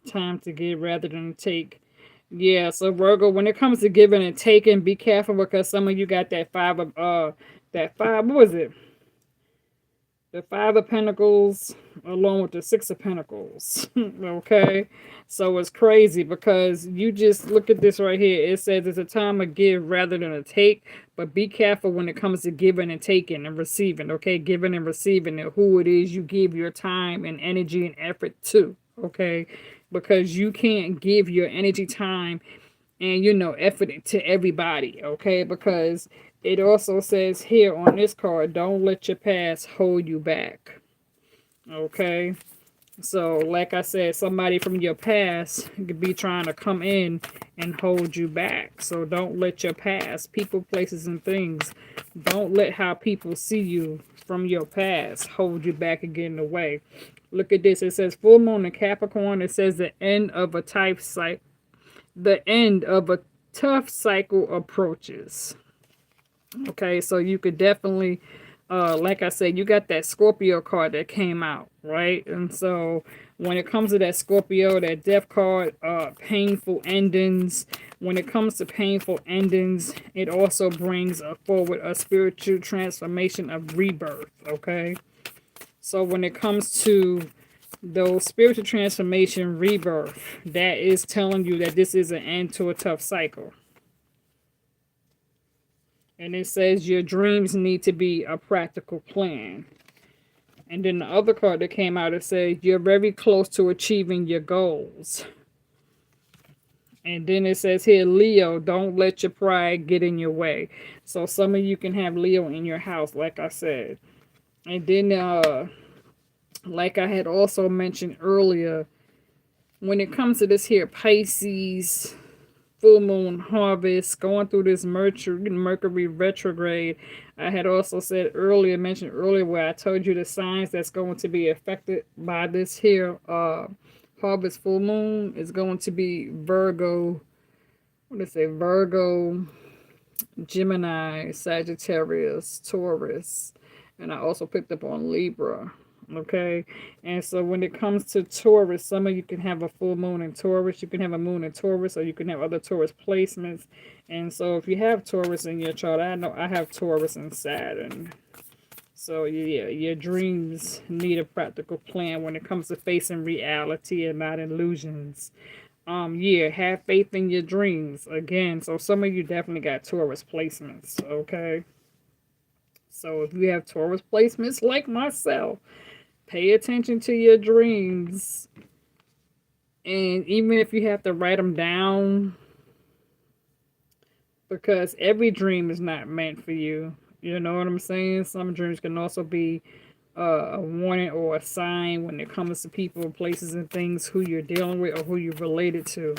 Time to give rather than take. Yeah, so Virgo, when it comes to giving and taking, be careful because some of you got what was it? The Five of Pentacles along with the Six of Pentacles. Okay? So it's crazy because you just look at this right here. It says it's a time of give rather than a take, but be careful when it comes to giving and taking and receiving, okay? Giving and receiving and who it is you give your time and energy and effort to, okay? Because you can't give your energy, time, and effort to everybody, okay? Because it also says here on this card, don't let your past hold you back, okay? So like I said, somebody from your past could be trying to come in and hold you back. So don't let your past, people, places, and things, don't let how people see you from your past hold you back and get in the way. Look at this. It says full moon in Capricorn. It says the end of a tough cycle approaches. Okay, so you could definitely, like I said, you got that Scorpio card that came out, right? And so when it comes to that Scorpio, that death card, painful endings. When it comes to painful endings, it also brings forward a spiritual transformation of rebirth, okay? So when it comes to those spiritual transformation, rebirth, that is telling you that this is an end to a tough cycle. And it says your dreams need to be a practical plan. And then the other card that came out, it says you're very close to achieving your goals. And then it says here, Leo, don't let your pride get in your way. So some of you can have Leo in your house, like I said. And then, like I had also mentioned earlier, when it comes to this here Pisces full moon harvest, going through this Mercury retrograde, I had also mentioned earlier where I told you the signs that's going to be affected by this here harvest full moon is going to be Virgo, Virgo, Gemini, Sagittarius, Taurus, and I also picked up on Libra. Okay, and so when it comes to Taurus, some of you can have a full moon in Taurus, you can have a moon in Taurus, or you can have other Taurus placements. And so if you have Taurus in your chart, I know I have Taurus and Saturn. So yeah, your dreams need a practical plan when it comes to facing reality and not illusions. Yeah, have faith in your dreams again. So some of you definitely got Taurus placements, okay? So if you have Taurus placements like myself, pay attention to your dreams. And even if you have to write them down, because every dream is not meant for you. You know what I'm saying? Some dreams can also be a warning or a sign when it comes to people, places, and things who you're dealing with or who you're related to.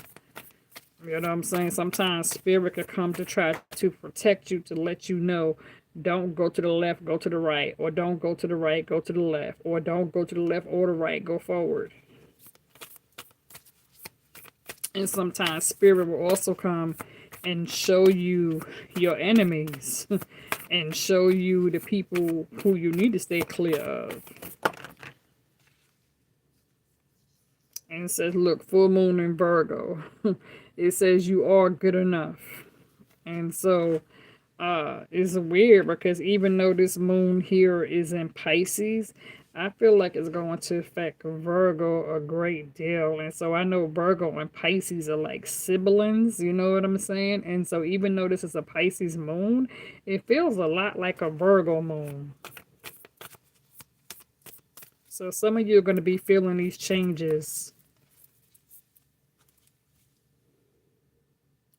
You know what I'm saying? Sometimes spirit could come to try to protect you, to let you know, don't go to the left, go to the right, or don't go to the right, go to the left, or don't go to the left or the right, go forward. And sometimes spirit will also come and show you your enemies and show you the people who you need to stay clear of. And it says, look, full moon in Virgo. It says you are good enough. And so it's weird because even though this moon here is in Pisces, I feel like it's going to affect Virgo a great deal. And so I know Virgo and Pisces are like siblings, you know what I'm saying? And so even though this is a Pisces moon, it feels a lot like a Virgo moon. So some of you are going to be feeling these changes.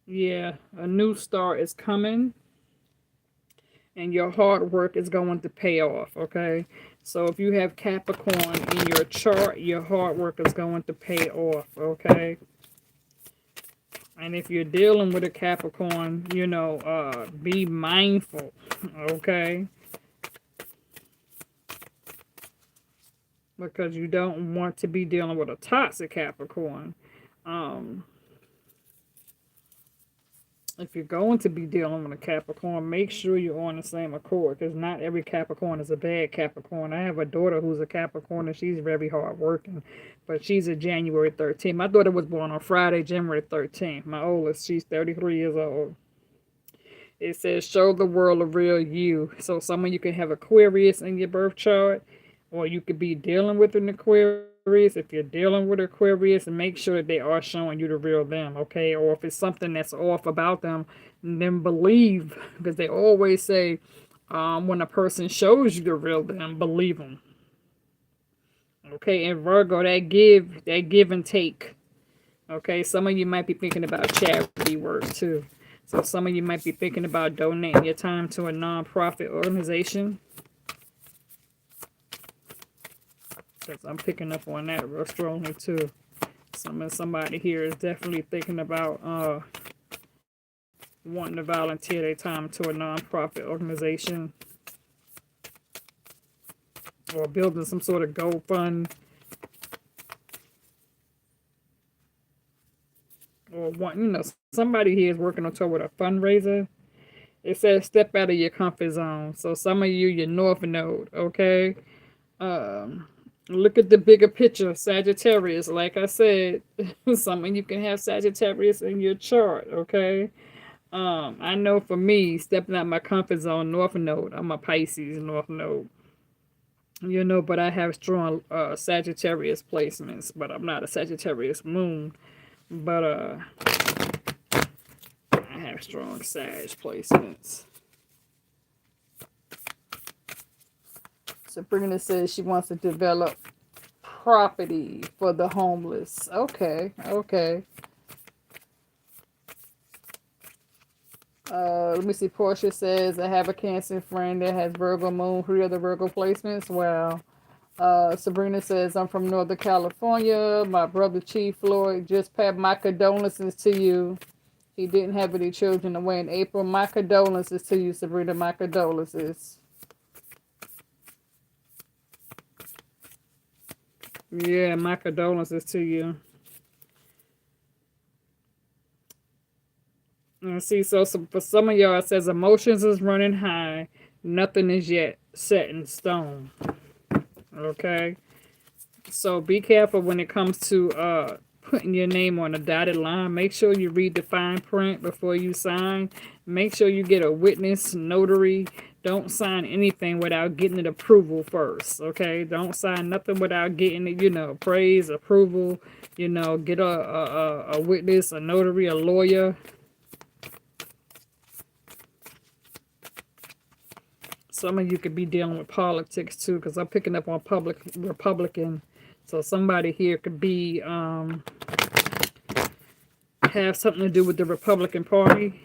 Yeah, a new start is coming and your hard work is going to pay off, okay? So if you have Capricorn in your chart, your hard work is going to pay off, okay? And if you're dealing with a Capricorn, you know, be mindful, okay? Because you don't want to be dealing with a toxic Capricorn. If you're going to be dealing with a Capricorn, make sure you're on the same accord, because not every Capricorn is a bad Capricorn. I have a daughter who's a Capricorn, and she's very hard working, but she's a January 13th. My daughter was born on Friday, January 13th. My oldest, she's 33 years old. It says, show the world a real you. So some of you can have Aquarius in your birth chart, or you could be dealing with an Aquarius. If you're dealing with Aquarius, make sure that they are showing you the real them, okay? Or if it's something that's off about them, then believe, because they always say, when a person shows you the real them, believe them. Okay, and Virgo, that give and take. Okay, some of you might be thinking about charity work too. So some of you might be thinking about donating your time to a non-profit organization. Because I'm picking up on that real strongly too. Somebody here is definitely thinking about wanting to volunteer their time to a non-profit organization. Or building some sort of GoFund. Or somebody here is working on toward a fundraiser. It says step out of your comfort zone. So some of you, your North Node, okay? Look at the bigger picture, Sagittarius. Like I said, some of you can have Sagittarius in your chart, okay? I know for me, stepping out my comfort zone, North Node. I'm a Pisces North Node. You know, but I have strong Sagittarius placements, but I'm not a Sagittarius moon. But I have strong Sag placements. Sabrina says she wants to develop property for the homeless. Okay, okay. Let me see. Portia says, I have a Cancer friend that has Virgo moon. 3 other Virgo placements. Wow. Sabrina says, I'm from Northern California. My brother, Chief Floyd, just passed my condolences to you. He didn't have any children away in April. My condolences to you, Sabrina. My condolences. Yeah, my condolences to you. See, so for some of y'all, it says emotions is running high. Nothing is yet set in stone. Okay? So be careful when it comes to putting your name on a dotted line. Make sure you read the fine print before you sign. Make sure you get a witness, notary. Don't sign anything without getting it approval first, okay? Don't sign nothing without getting it, praise, approval. Get a witness, a notary, a lawyer. Some of you could be dealing with politics too, because I'm picking up on Republican. So somebody here could be have something to do with the Republican Party.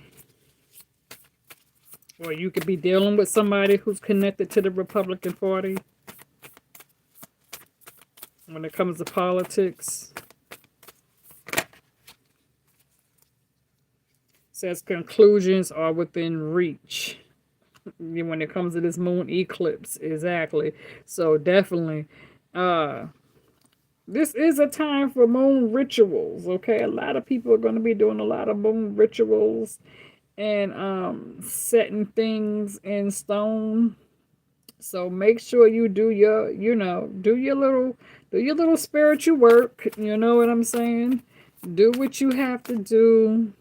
Or you could be dealing with somebody who's connected to the Republican Party when it comes to politics. Says conclusions are within reach when it comes to this moon eclipse. Exactly. So definitely, uh, this is a time for moon rituals. Okay, a lot of people are going to be doing a lot of moon rituals and setting things in stone. So make sure you do your, do your little spiritual work. You know what I'm saying? Do what you have to do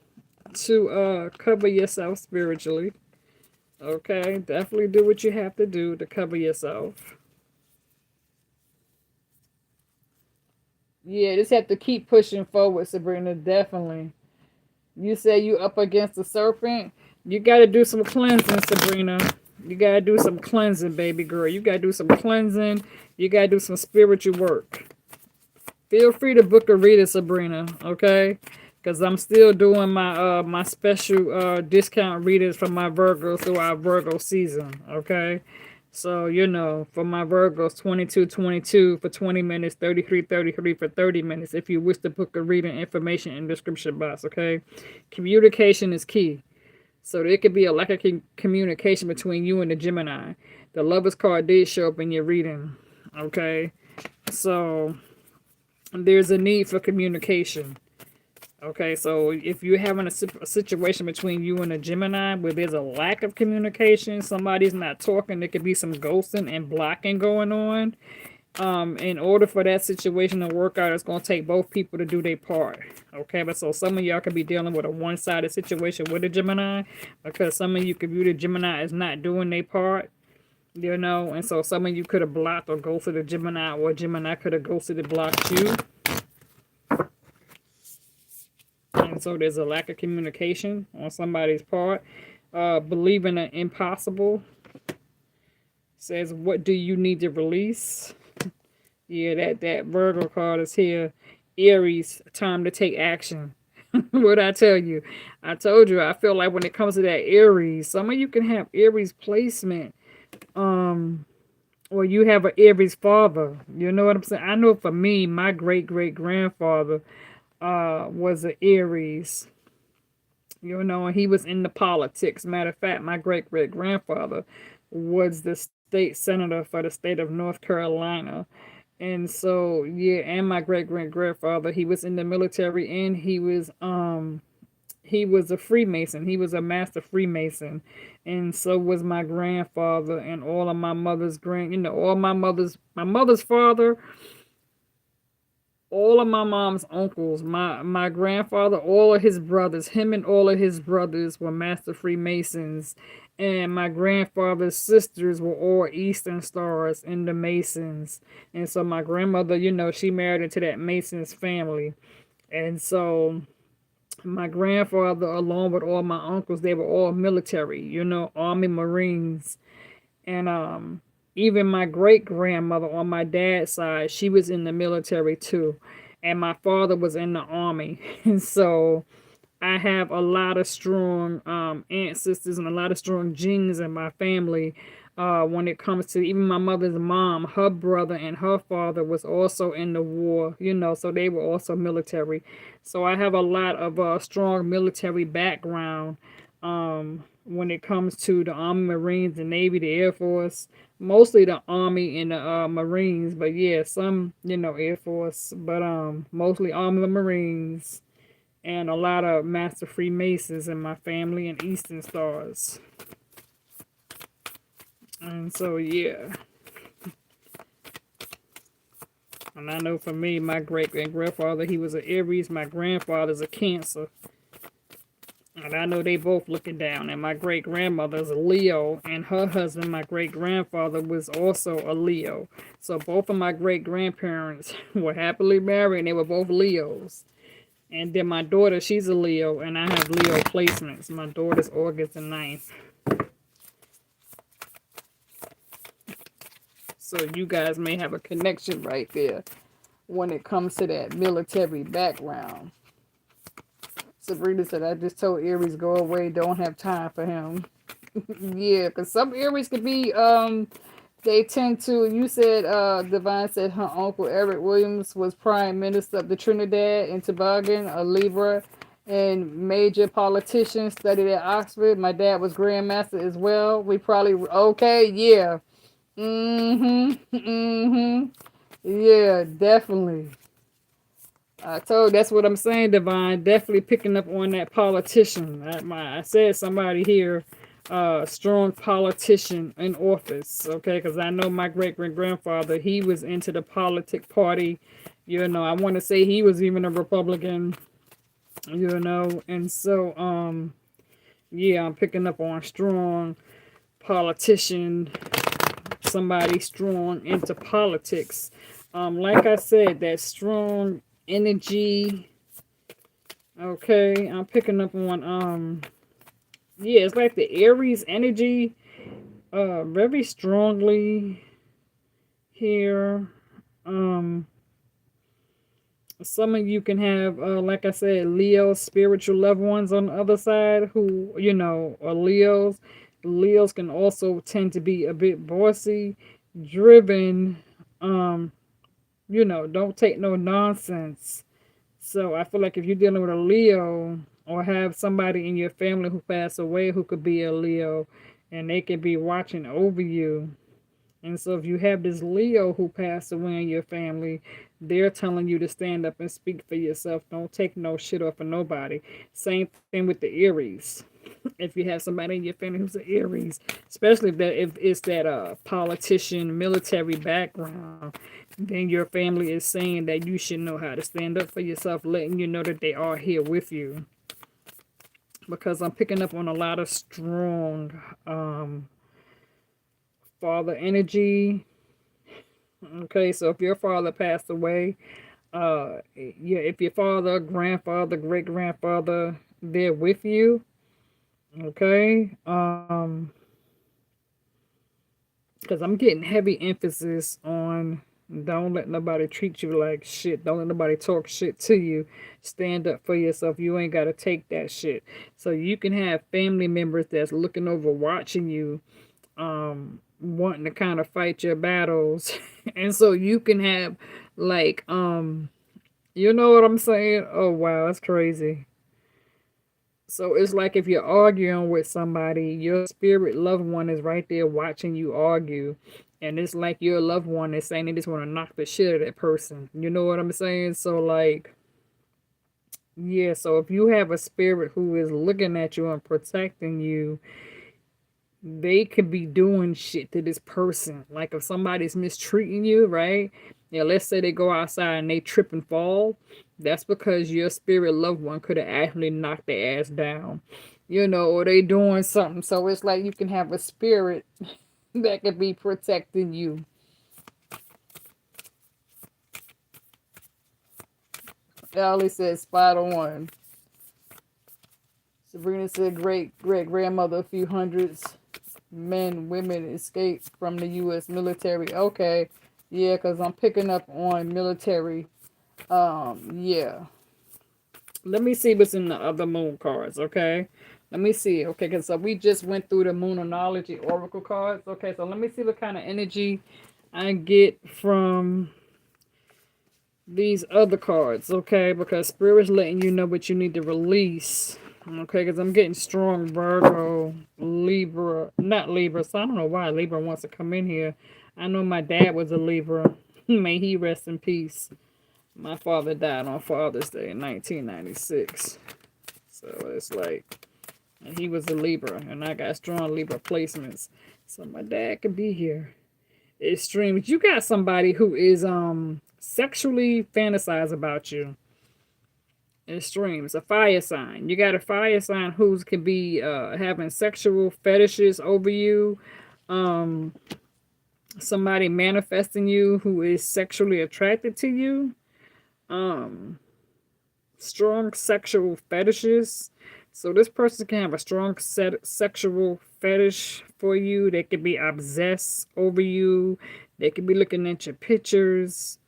to cover yourself spiritually. Okay, definitely do what you have to do to cover yourself. Yeah, just have to keep pushing forward, Sabrina. Definitely. You say you up against the serpent. You got to do some cleansing, Sabrina. You got to do some cleansing, baby girl. You got to do some cleansing. You got to do some spiritual work. Feel free to book a reader, Sabrina. Okay, because I'm still doing my special discount readers for my Virgos through our Virgo season. Okay, so for my Virgos, 22 for 20 minutes, 33 for 30 minutes. If you wish to book a reading, information in the description box. Okay, communication is key. So there could be a lack of communication between you and the Gemini. The Lovers card did show up in your reading. Okay, so there's a need for communication. Okay, so if you're having a situation between you and a Gemini where there's a lack of communication, somebody's not talking, there could be some ghosting and blocking going on. In order for that situation to work out, it's going to take both people to do their part. Okay, but so some of y'all could be dealing with a one-sided situation with a Gemini because some of you could view the Gemini as not doing their part. And so some of you could have blocked or ghosted a Gemini, or Gemini could have ghosted and blocked you. And so there's a lack of communication on somebody's part. Believing the impossible. Says, what do you need to release? Yeah, that Virgo card is here. Aries, time to take action. What I tell you? I told you, I feel like when it comes to that Aries, some of you can have Aries placement. Or you have an Aries father. You know what I'm saying? I know for me, my great-great-grandfather was an Aries. And he was in the politics. Matter of fact, my great-great-grandfather was the state senator for the state of North Carolina. And so, yeah, and my great-great-grandfather, he was in the military, and he was a Freemason. He was a master Freemason. And so was my grandfather and all of my mother's all my mother's father, all of my mom's uncles, my grandfather, all of his brothers, him and all of his brothers were master Freemasons. And my grandfather's sisters were all Eastern Stars in the Masons. And so my grandmother, she married into that Masons family. And so my grandfather, along with all my uncles, they were all military, Army Marines. And even my great grandmother on my dad's side, she was in the military too. And my father was in the Army. And so I have a lot of strong ancestors and a lot of strong genes in my family. When it comes to even my mother's mom, her brother and her father was also in the war, so they were also military. So I have a lot of strong military background when it comes to the Army, Marines, the Navy, the Air Force, mostly the Army and the Marines, but yeah, some, Air Force, but mostly Army and Marines, and a lot of Master Freemasons in my family and Eastern Stars. And so, yeah. And I know for me, my great-grandfather, he was an Aries. My grandfather's a Cancer. And I know they both looking down. And my great-grandmother's a Leo. And her husband, my great-grandfather, was also a Leo. So both of my great-grandparents were happily married. And they were both Leos. And then my daughter, she's a Leo. And I have Leo placements. My daughter's August the 9th. So you guys may have a connection right there when it comes to that military background. Sabrina said, I just told Aries go away, don't have time for him. Yeah, because some Aries could be they tend to, you said Divine said her uncle Eric Williams was Prime Minister of the Trinidad and Tobago, a Libra, and major politician, studied at Oxford. My dad was Grandmaster as well. We probably okay, yeah. Mm-hmm. Mm-hmm. Yeah, definitely. I told that's what I'm saying, Divine. Definitely picking up on that politician. I said somebody here, strong politician in office. Okay, because I know my great grandfather. He was into the politic party. You know, I want to say he was even a Republican. You know, and so yeah, I'm picking up on strong politician. Somebody strong into politics. Like I said, that strong energy. Okay, I'm picking up on yeah, it's like the Aries energy very strongly here. Um some of you can have like I said, Leo spiritual loved ones on the other side who, you know, are Leos. Leos can also tend to be a bit bossy, driven, um, you know, don't take no nonsense. So I feel like if you're dealing with a Leo or have somebody in your family who passed away who could be a Leo and they could be watching over you. And so if you have this Leo who passed away in your family, they're telling you to stand up and speak for yourself. Don't take no shit off of nobody. Same thing with the Aries. If you have somebody in your family who's an Aries, especially if it's that politician, military background, then your family is saying that you should know how to stand up for yourself, letting you know that they are here with you. Because I'm picking up on a lot of strong father energy. Okay, so if your father passed away, yeah, if your father, grandfather, great grandfather, they're with you. Okay, because I'm getting heavy emphasis on don't let nobody treat you like shit. Don't let nobody talk shit to you. Stand up for yourself. You ain't got to take that shit. So you can have family members that's looking over, watching you, wanting to kind of fight your battles. And so you can have, like, you know what I'm saying? Oh, wow, that's crazy. So it's like if you're arguing with somebody, your spirit loved one is right there watching you argue. And it's like your loved one is saying they just want to knock the shit out of that person. You know what I'm saying? So, like, yeah, so if you have a spirit who is looking at you and protecting you, they could be doing shit to this person. Like if somebody's mistreating you, right? Yeah, let's say they go outside and they trip and fall. That's because your spirit loved one could have actually knocked their ass down. You know, or they doing something. So it's like you can have a spirit that could be protecting you. Allie said spot on. Sabrina said great grandmother, a few hundreds men, women escaped from the U.S. military. Okay, yeah, because I'm picking up on military. Yeah. Let me see what's in the other moon cards, okay? Let me see. Okay, because so we just went through the Moonology Oracle cards. Okay, so let me see what kind of energy I get from these other cards, okay? Because Spirit's letting you know what you need to release. Okay, because I'm getting strong Virgo, Libra, not Libra, so I don't know why Libra wants to come in here. I know my dad was a Libra. May he rest in peace. My father died on Father's Day in 1996. So it's like, and he was a Libra, and I got strong Libra placements. So my dad could be here. Extreme. You got somebody who is sexually fantasize about you. Extremes. A fire sign. You got a fire sign who can be having sexual fetishes over you. Um Somebody manifesting you who is sexually attracted to you. Um Strong sexual fetishes. So this person can have a strong sexual fetish for you. They could be obsessed over you. They could be looking at your pictures.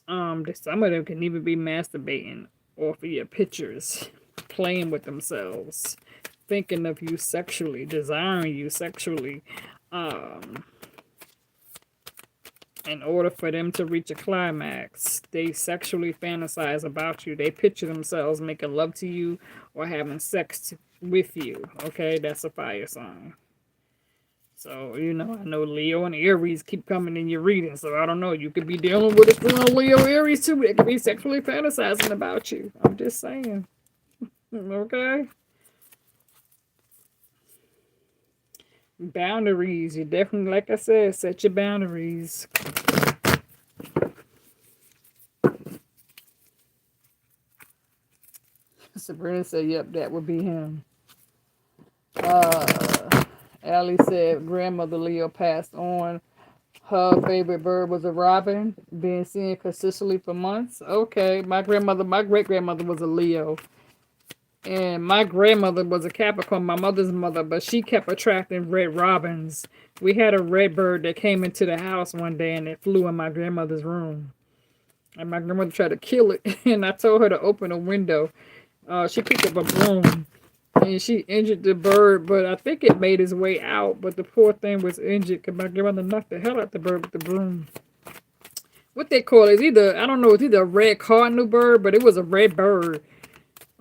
Some of them can even be masturbating off of your pictures, playing with themselves. thinking of you sexually, desiring you sexually. In order for them to reach a climax, they sexually fantasize about you. They picture themselves making love to you or having sex with you. Okay, that's a fire sign. So, I know Leo and Aries keep coming in your reading, so I don't know. You could be dealing with a strong Leo Aries too. They could be sexually fantasizing about you. I'm just saying. Okay? Boundaries. You definitely, like I said, set your boundaries. Sabrina said, yep, that would be him. Allie said, grandmother Leo passed on. Her favorite bird was a robin, being seen consistently for months. Okay, my great grandmother was a Leo. And my grandmother was a Capricorn, my mother's mother, but she kept attracting red robins. We had a red bird that came into the house one day and it flew in my grandmother's room. And my grandmother tried to kill it, and I told her to open a window. She picked up a broom and she injured the bird, but I think it made its way out. But the poor thing was injured because my grandmother knocked the hell out the bird with the broom. What they call it is either, I don't know, it's either a red cardinal bird, but it was a red bird.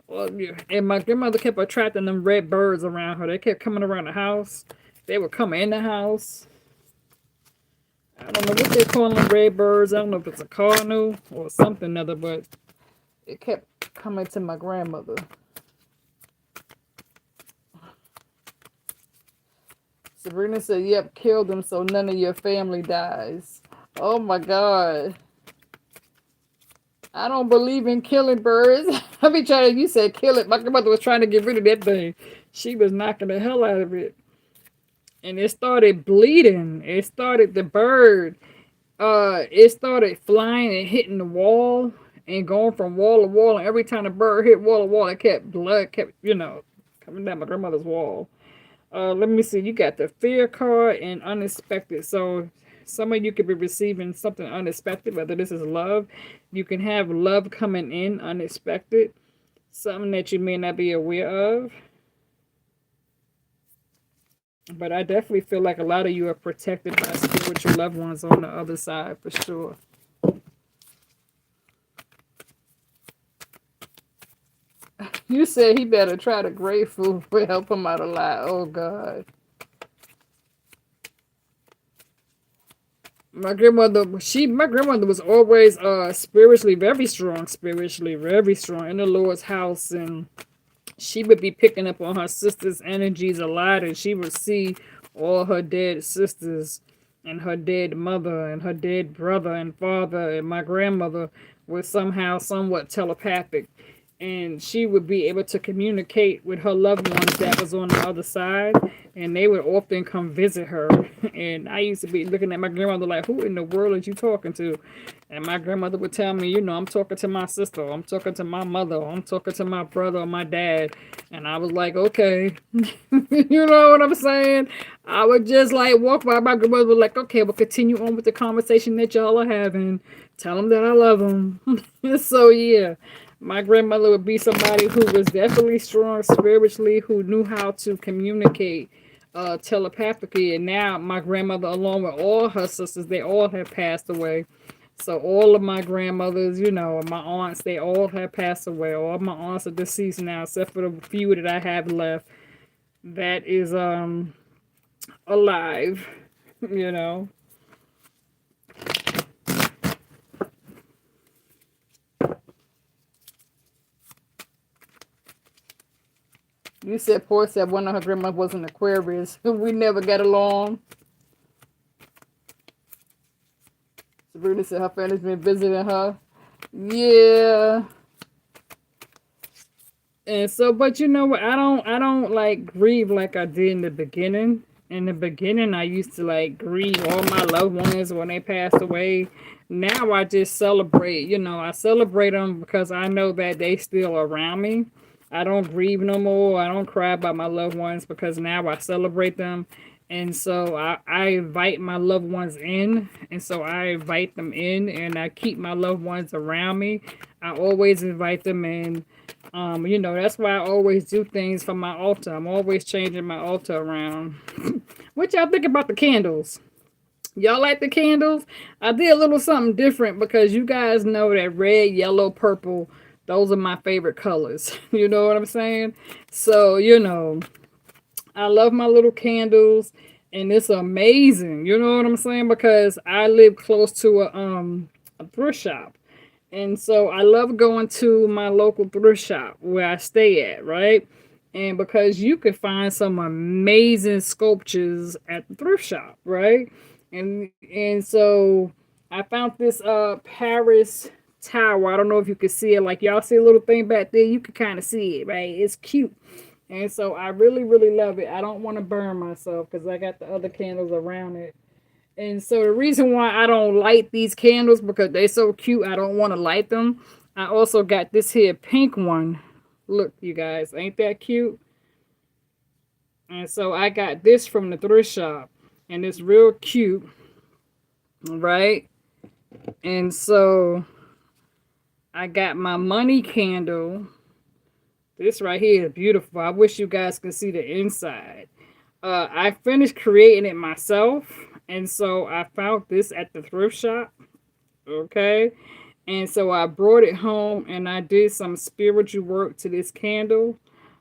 Well, yeah. And my grandmother kept attracting them red birds around her. They kept coming around the house. They would come in the house. I don't know what they call them, red birds. I don't know if it's a cardinal or something other, but it kept coming to my grandmother. Sabrina said, yep, kill them so none of your family dies. Oh my God. I don't believe in killing birds. I be trying to, you said kill it. My grandmother was trying to get rid of that thing. She was knocking the hell out of it. And it started bleeding. It started, the bird, it started flying and hitting the wall and going from wall to wall. And every time the bird hit wall to wall, it kept, blood kept, coming down my grandmother's wall. Let me see. You got the fear card and unexpected. So some of you could be receiving something unexpected, whether this is love. You can have love coming in unexpected. Something that you may not be aware of. But I definitely feel like a lot of you are protected by spiritual loved ones on the other side for sure. You said he better try the grapefruit to help him out a lot. Oh God. My grandmother was always spiritually very strong in the Lord's house, and she would be picking up on her sister's energies a lot, and she would see all her dead sisters and her dead mother and her dead brother and father, and my grandmother was somehow somewhat telepathic, and she would be able to communicate with her loved ones that was on the other side, and they would often come visit her. And I used to be looking at my grandmother like, who in the world are you talking to? And my grandmother would tell me, I'm talking to my sister, I'm talking to my mother, I'm talking to my brother or my dad. And I was like, okay. You know what I'm saying? I would just like walk by my grandmother like, okay, we'll continue on with the conversation that y'all are having. Tell them that I love them. So yeah, my grandmother would be somebody who was definitely strong spiritually, who knew how to communicate telepathically. And now my grandmother, along with all her sisters, they all have passed away. So all of my grandmothers, my aunts, they all have passed away. All my aunts are deceased now, except for the few that I have left. That is alive, you know. You said poor said one of her grandmas was an Aquarius. We never got along. Sabrina said her family's been visiting her. Yeah. And so, but you know what? I don't like grieve like I did in the beginning. In the beginning, I used to like grieve all my loved ones when they passed away. Now I just celebrate. I celebrate them because I know that they still around me. I don't grieve no more. I don't cry about my loved ones because now I celebrate them. And so I invite my loved ones in. And so I invite them in and I keep my loved ones around me. I always invite them in. That's why I always do things for my altar. I'm always changing my altar around. What y'all think about the candles? Y'all like the candles? I did a little something different because you guys know that red, yellow, purple, those are my favorite colors. You know what I'm saying? So, I love my little candles and it's amazing. You know what I'm saying? Because I live close to a thrift shop. And so I love going to my local thrift shop where I stay at, right? And because you could find some amazing sculptures at the thrift shop, right? And so I found this Paris tower. I don't know if you can see it. Like y'all see a little thing back there, you can kind of see it, right? It's cute. And so I really, really love it. I don't want to burn myself because I got the other candles around it. And so the reason why I don't light these candles because they're so cute, I don't want to light them. I also got this here pink one. Look, you guys, ain't that cute? And so I got this from the thrift shop, and it's real cute, right? And so I got my money candle. This right here is beautiful. I wish you guys could see the inside. I finished creating it myself, and so I found this at the thrift shop. Okay, and so I brought it home and I did some spiritual work to this candle.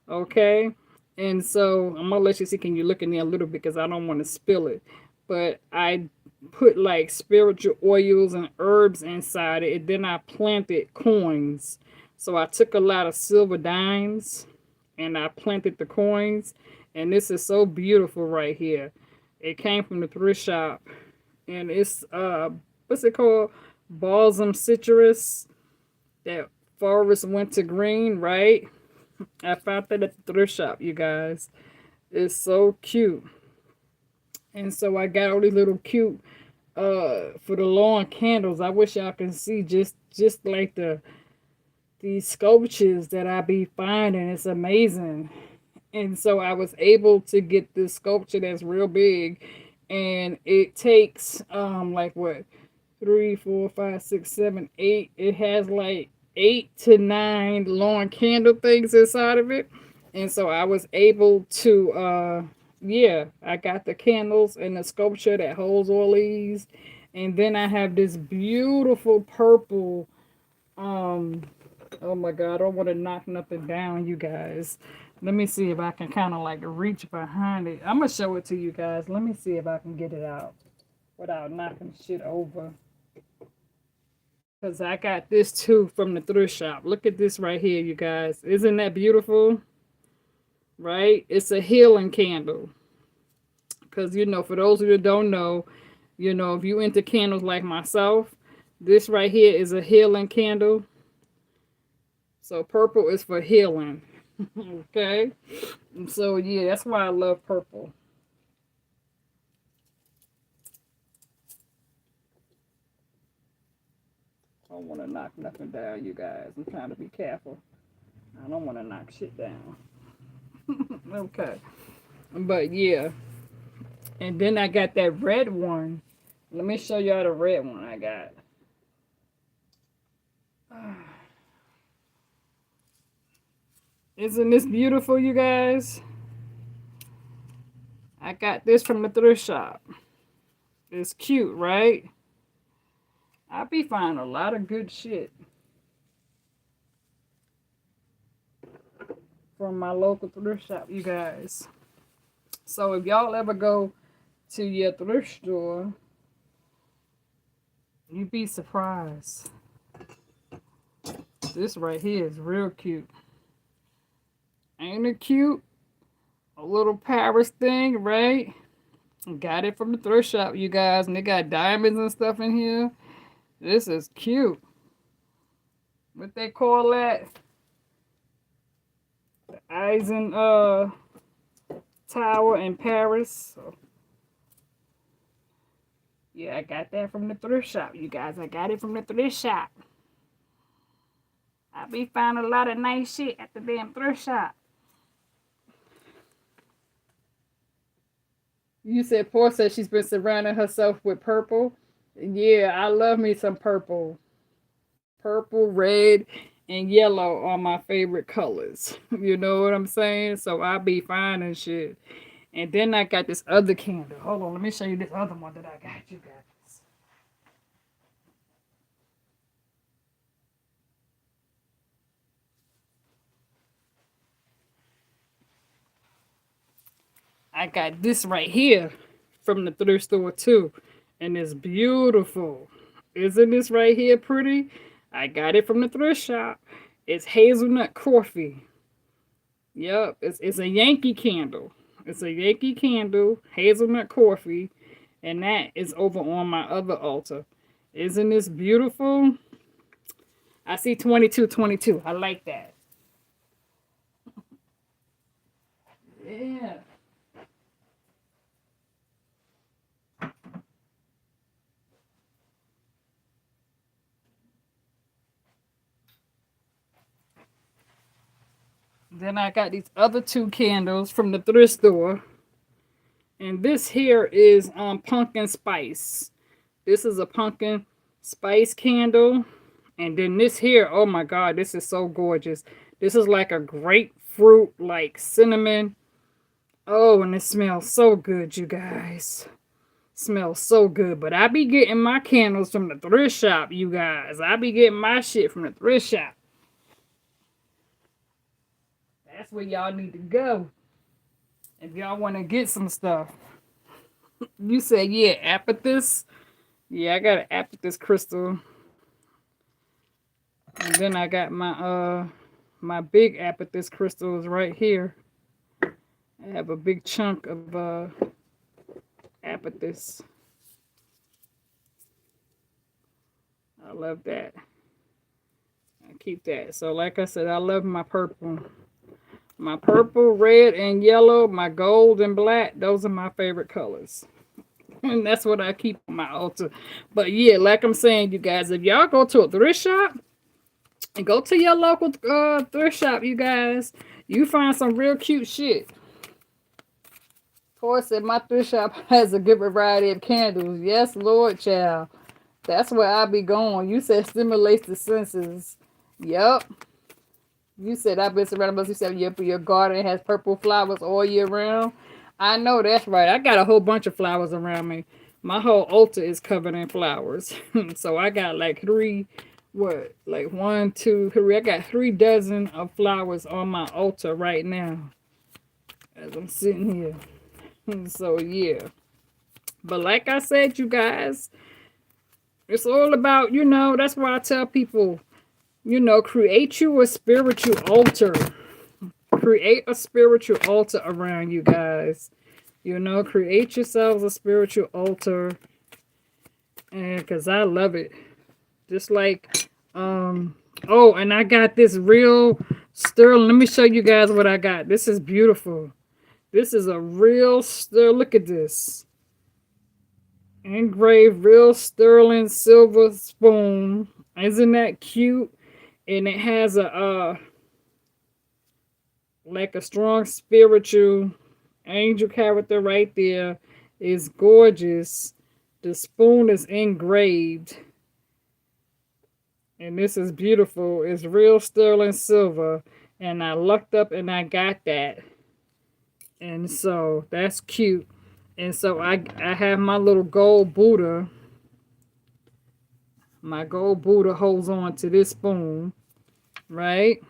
Okay, and so I'm gonna let you see. Can you look in there a little bit because I don't want to spill it, but I put like spiritual oils and herbs inside it, and then I planted coins. So I took a lot of silver dimes and I planted the coins, and this is so beautiful right here. It came from the thrift shop, and it's what's it called? Balsam citrus. That forest winter green, right? I found that at the thrift shop, you guys. It's so cute. And so I got all these little cute for the lawn candles. I wish y'all can see just like these sculptures that I be finding. It's amazing. And so I was able to get this sculpture that's real big, and it takes like what, 3, 4, 5, 6, 7, 8. It has like 8 to 9 long candle things inside of it. And so I was able to yeah, I got the candles and the sculpture that holds all these. And then I have this beautiful purple um oh my god, I don't want to knock nothing down, you guys. Let me see if I can kind of like reach behind it. I'm gonna show it to you guys. Let me see if I can get it out without knocking shit over. Because I got this too from the thrift shop. Look at this right here, you guys. Isn't that beautiful? Right? It's a healing candle. Because, for those of you that don't know, if you into candles like myself, this right here is a healing candle. So purple is for healing. Okay? And so, yeah, that's why I love purple. I don't want to knock nothing down, you guys. I'm trying to be careful. I don't want to knock shit down. Okay. But yeah. And then I got that red one. Let me show y'all the red one I got. Isn't this beautiful, you guys? I got this from the thrift shop. It's cute, right? I be finding a lot of good shit from my local thrift shop, you guys. So if y'all ever go to your thrift store, you'd be surprised. This right here is real cute. Ain't it cute? A little Paris thing, right? Got it from the thrift shop, you guys. And they got diamonds and stuff in here. This is cute. What they call that? The Eisen Tower in Paris. So, yeah, I got that from the thrift shop, you guys. I got it from the thrift shop. I be finding a lot of nice shit at the damn thrift shop. You said Poor said she's been surrounding herself with purple. Yeah, I love me some purple. Purple, red, and yellow are my favorite colors. You know what I'm saying? So I be fine and shit. And then I got this other candle. Hold on, let me show you this other one that I got you guys. I got this right here from the thrift store too. And it's beautiful. Isn't this right here pretty? I got it from the thrift shop. It's hazelnut coffee. Yep, it's a Yankee candle. It's a Yankee candle, hazelnut coffee, and that is over on my other altar. Isn't this beautiful? I see 2222. I like that. Yeah. Then I got these other two candles from the thrift store. And this here is pumpkin spice. This is a pumpkin spice candle. And then this here, oh my god, this is so gorgeous. This is like a grapefruit, like cinnamon. Oh, and it smells so good, you guys. Smells so good. But I be getting my candles from the thrift shop, you guys. I be getting my shit from the thrift shop. That's where y'all need to go if y'all want to get some stuff. You said, yeah, amethyst. Yeah, I got an amethyst crystal. And then I got my big amethyst crystals right here. I have a big chunk of amethyst. I love that. I keep that. So like I said, I love my purple. My purple, red, and yellow, my gold and black, those are my favorite colors. And that's what I keep on my altar. But yeah, like I'm saying, you guys, if y'all go to a thrift shop and go to your local thrift shop, you guys, you find some real cute shit. Of course, my thrift shop has a good variety of candles. Yes, Lord, child. That's where I be going. You said stimulates the senses. Yup. You said I've been surrounded by, you said your garden has purple flowers all year round. I know that's right. I got a whole bunch of flowers around me. My whole altar is covered in flowers. So I got like three, what, like one, two, three. I got 3 dozen of flowers on my altar right now as I'm sitting here. So yeah. But like I said, you guys, it's all about, that's why I tell people, create you a spiritual altar. Create a spiritual altar around you guys. Create yourselves a spiritual altar. And because I love it. Just like, oh, and I got this real sterling. Let me show you guys what I got. This is beautiful. This is a real sterling. Look at this. Engraved real sterling silver spoon. Isn't that cute? And it has a like a strong spiritual angel character right there. It's gorgeous. The spoon is engraved. And this is beautiful. It's real sterling silver. And I lucked up and I got that. And so that's cute. And so I have my little gold Buddha. My gold Buddha holds on to this spoon. Right?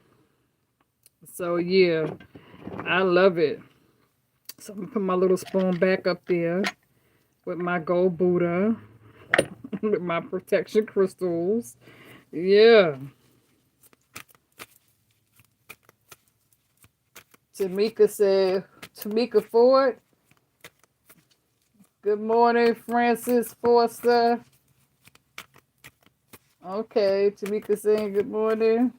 So yeah, I love it. So I'm gonna put my little spoon back up there with my gold Buddha, with my protection crystals. Yeah. Tamika Ford. Good morning, Francis Forster. Okay, Tamika saying good morning.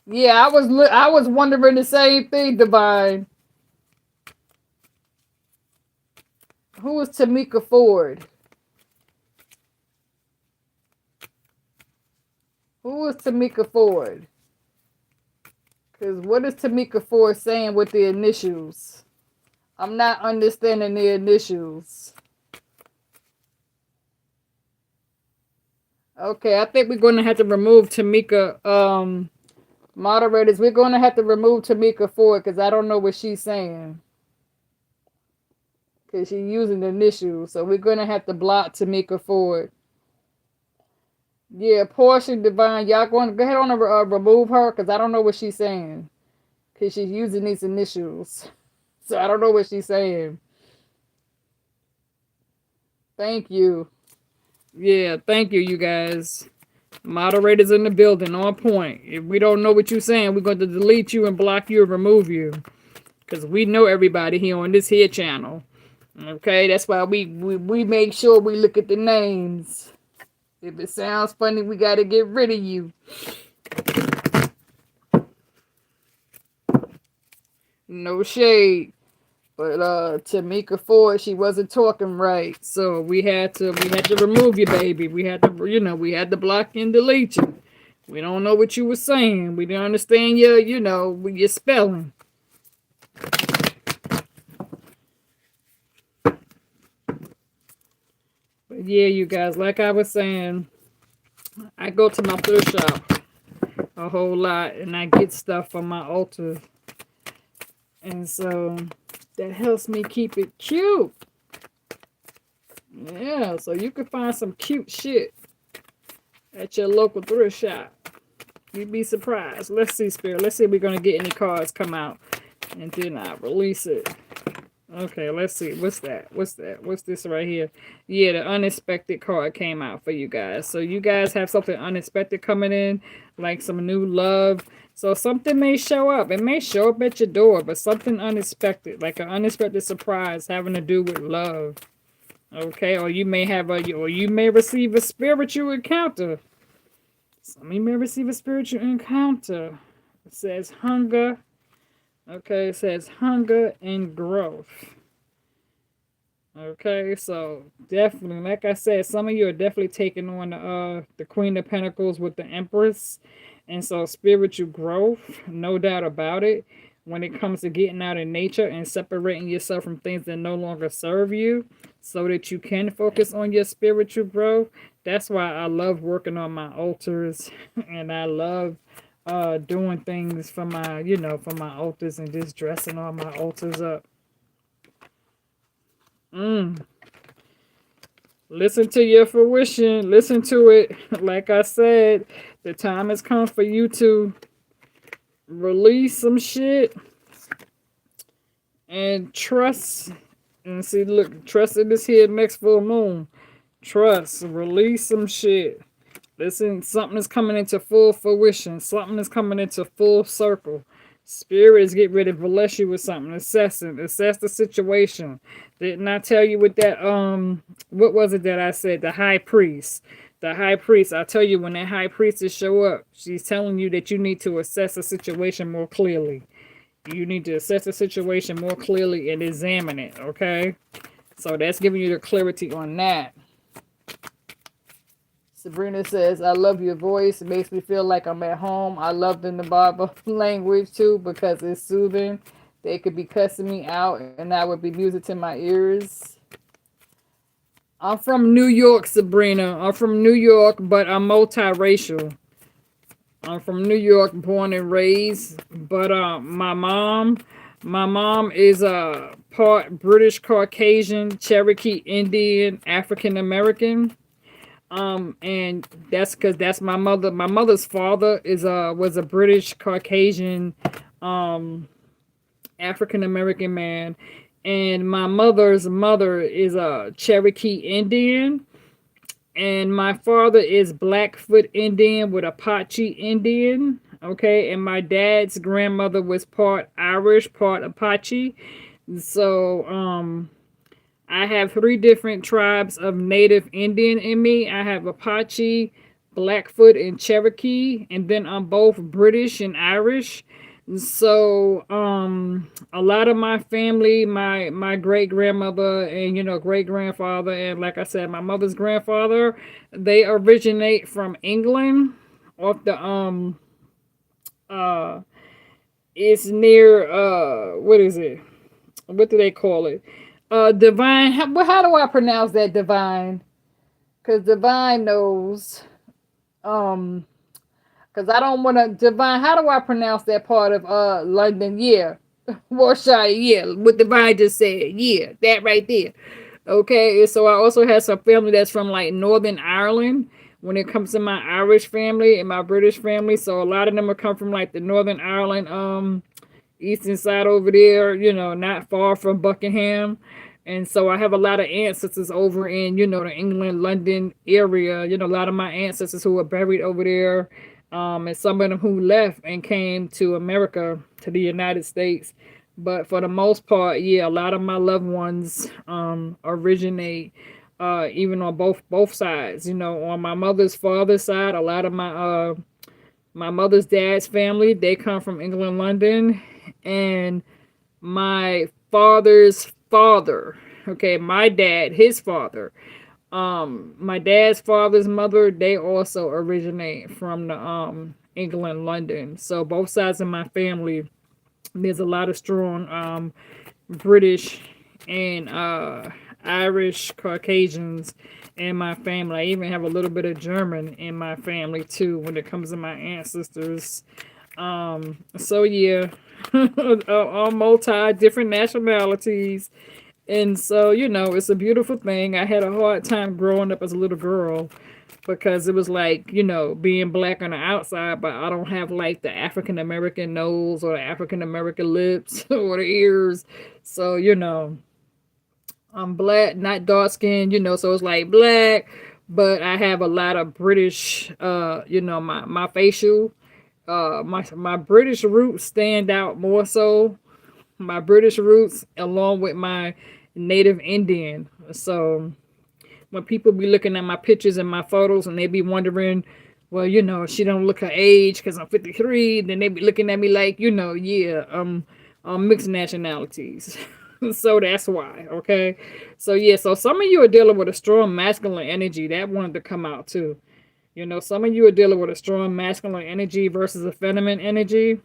Yeah, I was wondering the same thing, Divine. Who is Tamika Ford? Who is Tamika Ford? Because what is Tamika Ford saying with the initials? I'm not understanding the initials. Okay, I think we're gonna have to remove Tamika. Moderators, we're gonna have to remove Tamika Ford because I don't know what she's saying. Because she's using the initials, so we're gonna have to block Tamika Ford. Yeah, Portia Divine, y'all going to go ahead on and remove her because I don't know what she's saying. Because she's using these initials, so I don't know what she's saying. Thank you. Yeah, thank you, you guys. Moderators in the building, on point. If we don't know what you're saying, we're going to delete you and block you and remove you. Because we know everybody here on this here channel. Okay, that's why we make sure we look at the names. If it sounds funny, we got to get rid of you. No shade. But Tamika Ford, she wasn't talking right. So we had to remove you, baby. We had to we had to block and delete you. We don't know what you were saying. We didn't understand your spelling. But yeah, you guys, like I was saying, I go to my thrift shop a whole lot and I get stuff for my altar. And so that helps me keep it cute. Yeah, so you can find some cute shit at your local thrift shop. You'd be surprised. Let's see, Spirit. Let's see if we're going to get any cards come out. And then I release it. Okay, let's see. What's that? What's that? What's this right here? Yeah, the unexpected card came out for you guys. So you guys have something unexpected coming in, like some new love. So something may show up. It may show up at your door, but something unexpected, like an unexpected surprise having to do with love. Okay, or you may receive a spiritual encounter. Some of you may receive a spiritual encounter. It says hunger. Okay, it says hunger and growth. Okay, so definitely, like I said, some of you are definitely taking on the Queen of Pentacles with the Empress. And so spiritual growth, no doubt about it. When it comes to getting out in nature and separating yourself from things that no longer serve you so that you can focus on your spiritual growth. That's why I love working on my altars and I love doing things for my altars and just dressing all my altars up. Listen to your fruition. Listen to it. Like I said, the time has come for you to release some shit and trust. And see, look, trust in this here next full moon. Trust. Release some shit. Listen, something is coming into full fruition. Something is coming into full circle. Spirits get ready to bless you with something. Assess it. Assess the situation. Didn't I tell you with that, what was it that I said? The high priest. The high priest. I tell you, when that high priestess show up, she's telling you that you need to assess the situation more clearly. You need to assess the situation more clearly and examine it, okay? So that's giving you the clarity on that. Sabrina says, I love your voice. It makes me feel like I'm at home. I love the Nababa language too because it's soothing. They could be cussing me out and that would be music to my ears. I'm from New York, Sabrina. I'm from New York, but I'm multiracial. I'm from New York, born and raised. But my mom is part British Caucasian, Cherokee Indian, African American. And that's because that's my mother. My mother's father was a British Caucasian, African American man, and my mother's mother is a Cherokee Indian, and my father is Blackfoot Indian with Apache Indian. Okay, and my dad's grandmother was part Irish, part Apache. So I have 3 different tribes of native Indian in me. I have Apache, Blackfoot, and Cherokee, and then I'm both British and Irish. So a lot of my family, my great grandmother and great grandfather, and like I said, my mother's grandfather, they originate from England, off the it's near what is it? What do they call it? Divine. How do I pronounce that, Divine? Because Divine knows. Because I don't want to, Divine, how do I pronounce that part of London? Yeah. Warshire, yeah. What Divine just said. Yeah, that right there. Okay, so I also have some family that's from like Northern Ireland when it comes to my Irish family and my British family. So a lot of them will come from like the Northern Ireland eastern side over there, not far from Buckingham. And so I have a lot of ancestors over in, the England, London area. A lot of my ancestors who are buried over there. And some of them who left and came to America, to the United States. But for the most part, yeah, a lot of my loved ones originate even on both sides. On my mother's father's side, a lot of my mother's dad's family, they come from England, London, and my father's father, okay, my dad, his father, my dad's father's mother, they also originate from the England, London. So both sides of my family, there's a lot of strong British and Irish Caucasians in my family. I even have a little bit of German in my family too when it comes to my ancestors. So yeah, all multi different nationalities. And so, it's a beautiful thing. I had a hard time growing up as a little girl because it was like, being black on the outside, but I don't have like the African American nose or the African American lips or the ears. So, I'm black, not dark skinned, so it's like black, but I have a lot of British, my facial, my British roots stand out more so. My British roots along with my native Indian. So when people be looking at my pictures and my photos and they be wondering, well, she don't look her age because I'm 53, then they be looking at me like, yeah, I'm mixed nationalities. So that's why, okay? So yeah, so some of you are dealing with a strong masculine energy. That wanted to come out too. Some of you are dealing with a strong masculine energy versus a feminine energy.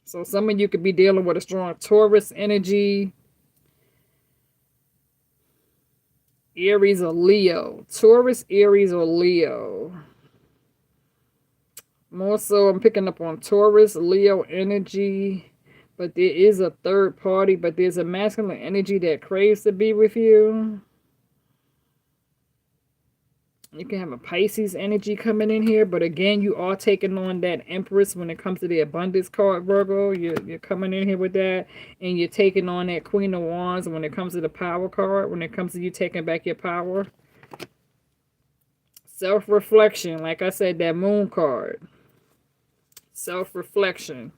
So some of you could be dealing with a strong Taurus energy, Aries or Leo. Taurus, Aries, or Leo. More so, I'm picking up on Taurus, Leo energy. But there is a third party, but there's a masculine energy that craves to be with you. You can have a Pisces energy coming in here, but again, you are taking on that Empress when it comes to the abundance card, Virgo. You're coming in here with that, and you're taking on that Queen of Wands when it comes to the power card, when it comes to you taking back your power. Self-reflection, like I said, that Moon card. Self-reflection.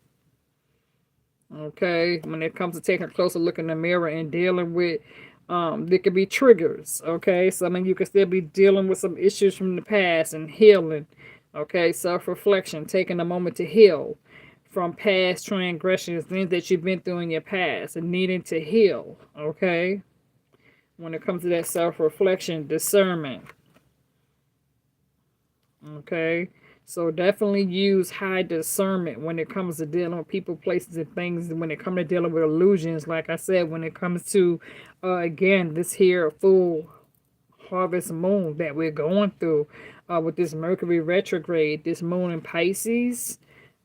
Okay, when it comes to taking a closer look in the mirror and dealing with there could be triggers. Okay, some of you could still be dealing with some issues from the past and healing. Okay, self-reflection, taking a moment to heal from past transgressions, things that you've been through in your past and needing to heal. Okay, when it comes to that self-reflection, discernment. Okay, so definitely use high discernment when it comes to dealing with people, places, and things. When it comes to dealing with illusions, like I said, when it comes to, again, this here full harvest moon that we're going through with this Mercury retrograde, this moon in Pisces.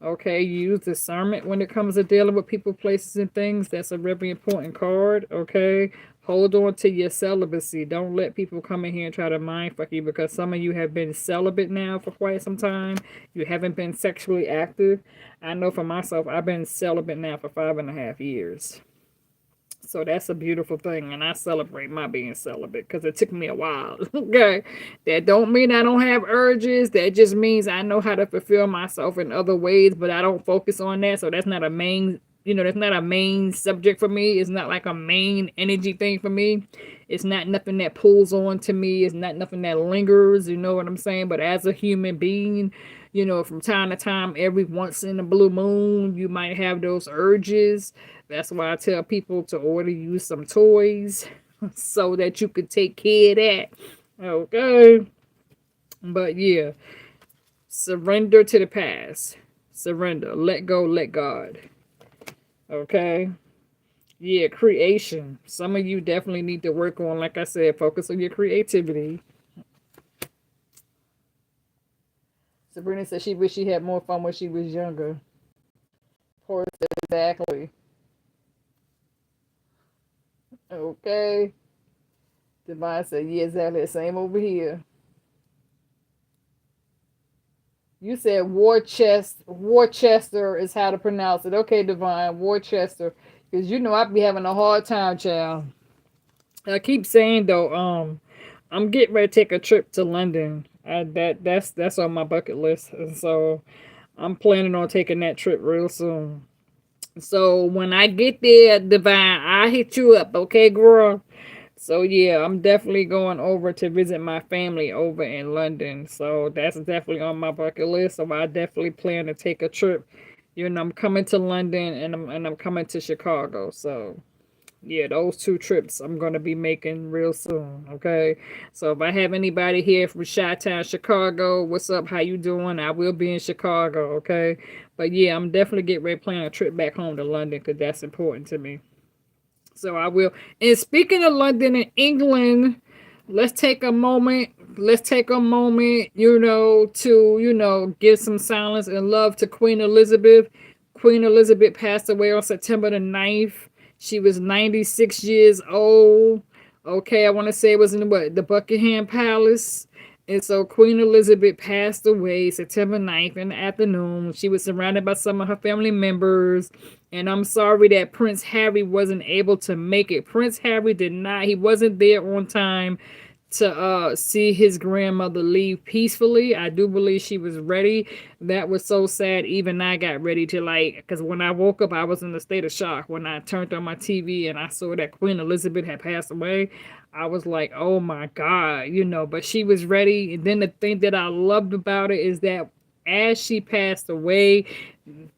Okay, use discernment when it comes to dealing with people, places, and things. That's a very important card. Okay, hold on to your celibacy. Don't let people come in here and try to mind fuck you, because some of you have been celibate now for quite some time. You haven't been sexually active. I know for myself, I've been celibate now for 5.5 years. So that's a beautiful thing, and I celebrate my being celibate because it took me a while. Okay, that don't mean I don't have urges. That just means I know how to fulfill myself in other ways, but I don't focus on that. So that's not a main, that's not a main subject for me. It's not like a main energy thing for me. It's not nothing that pulls on to me. It's not nothing that lingers. You know what I'm saying? But as a human being, from time to time, every once in a blue moon, you might have those urges. That's why I tell people to order you some toys so that you could take care of that. Okay. But yeah, surrender to the past. Surrender. Let go, let God. Okay. Yeah, creation. Some of you definitely need to work on, like I said, focus on your creativity. Sabrina said she wish she had more fun when she was younger. Poor said exactly. Okay. Divine said, yeah, exactly the same over here. You said Worcester is how to pronounce it. Okay, Divine, Worcester. Because you know I be having a hard time, child. I keep saying though, I'm getting ready to take a trip to London. That's on my bucket list. And so I'm planning on taking that trip real soon. So when I get there, Divine, I'll hit you up, okay, girl? So yeah, I'm definitely going over to visit my family over in London. So that's definitely on my bucket list. So I definitely plan to take a trip. You know, I'm coming to London and I'm coming to Chicago. So yeah, those two trips I'm gonna be making real soon. Okay, so if I have anybody here from Chi-Town, Chicago, what's up? How you doing? I will be in Chicago. Okay, but yeah, I'm definitely getting ready to plan a trip back home to London because that's important to me. So I will. And speaking of London and England, let's take a moment. Let's take a moment, to, give some silence and love to Queen Elizabeth. Queen Elizabeth passed away on September the 9th. She was 96 years old. Okay, I want to say it was in the Buckingham Palace. And so Queen Elizabeth passed away September 9th in the afternoon. She was surrounded by some of her family members. And I'm sorry that Prince Harry wasn't able to make it. Prince Harry did not, he wasn't there on time to see his grandmother leave peacefully. I do believe she was ready. That was so sad. Even I got ready to, like, because when I woke up, I was in a state of shock. When I turned on my TV and I saw that Queen Elizabeth had passed away, I was like, oh my God, but she was ready. And then the thing that I loved about it is that as she passed away,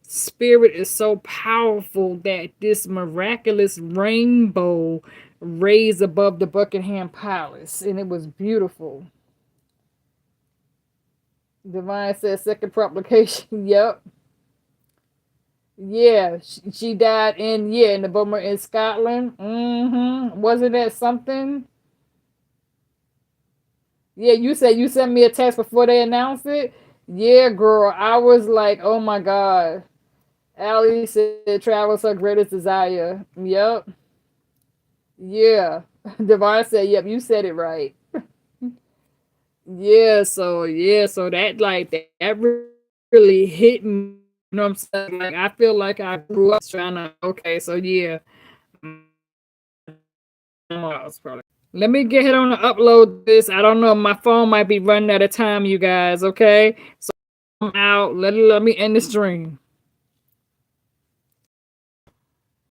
spirit is so powerful that this miraculous rainbow raised above the Buckingham Palace, and it was beautiful. Divine says second publication. Yep. Yeah, she died in the bummer in Scotland. Wasn't that something? Yeah, you said you sent me a text before they announced it. Yeah, girl, I was like, oh my God. Allie said travel's her greatest desire. Yep. Yeah. Devon said, yep, you said it right. So that, like, that really hit me. You know what I'm saying? Like, I feel like I grew up trying to, okay, so yeah. Probably. Let me get ahead on to upload this. I don't know. My phone might be running out of time, you guys, okay? So I'm out. Let me end the stream.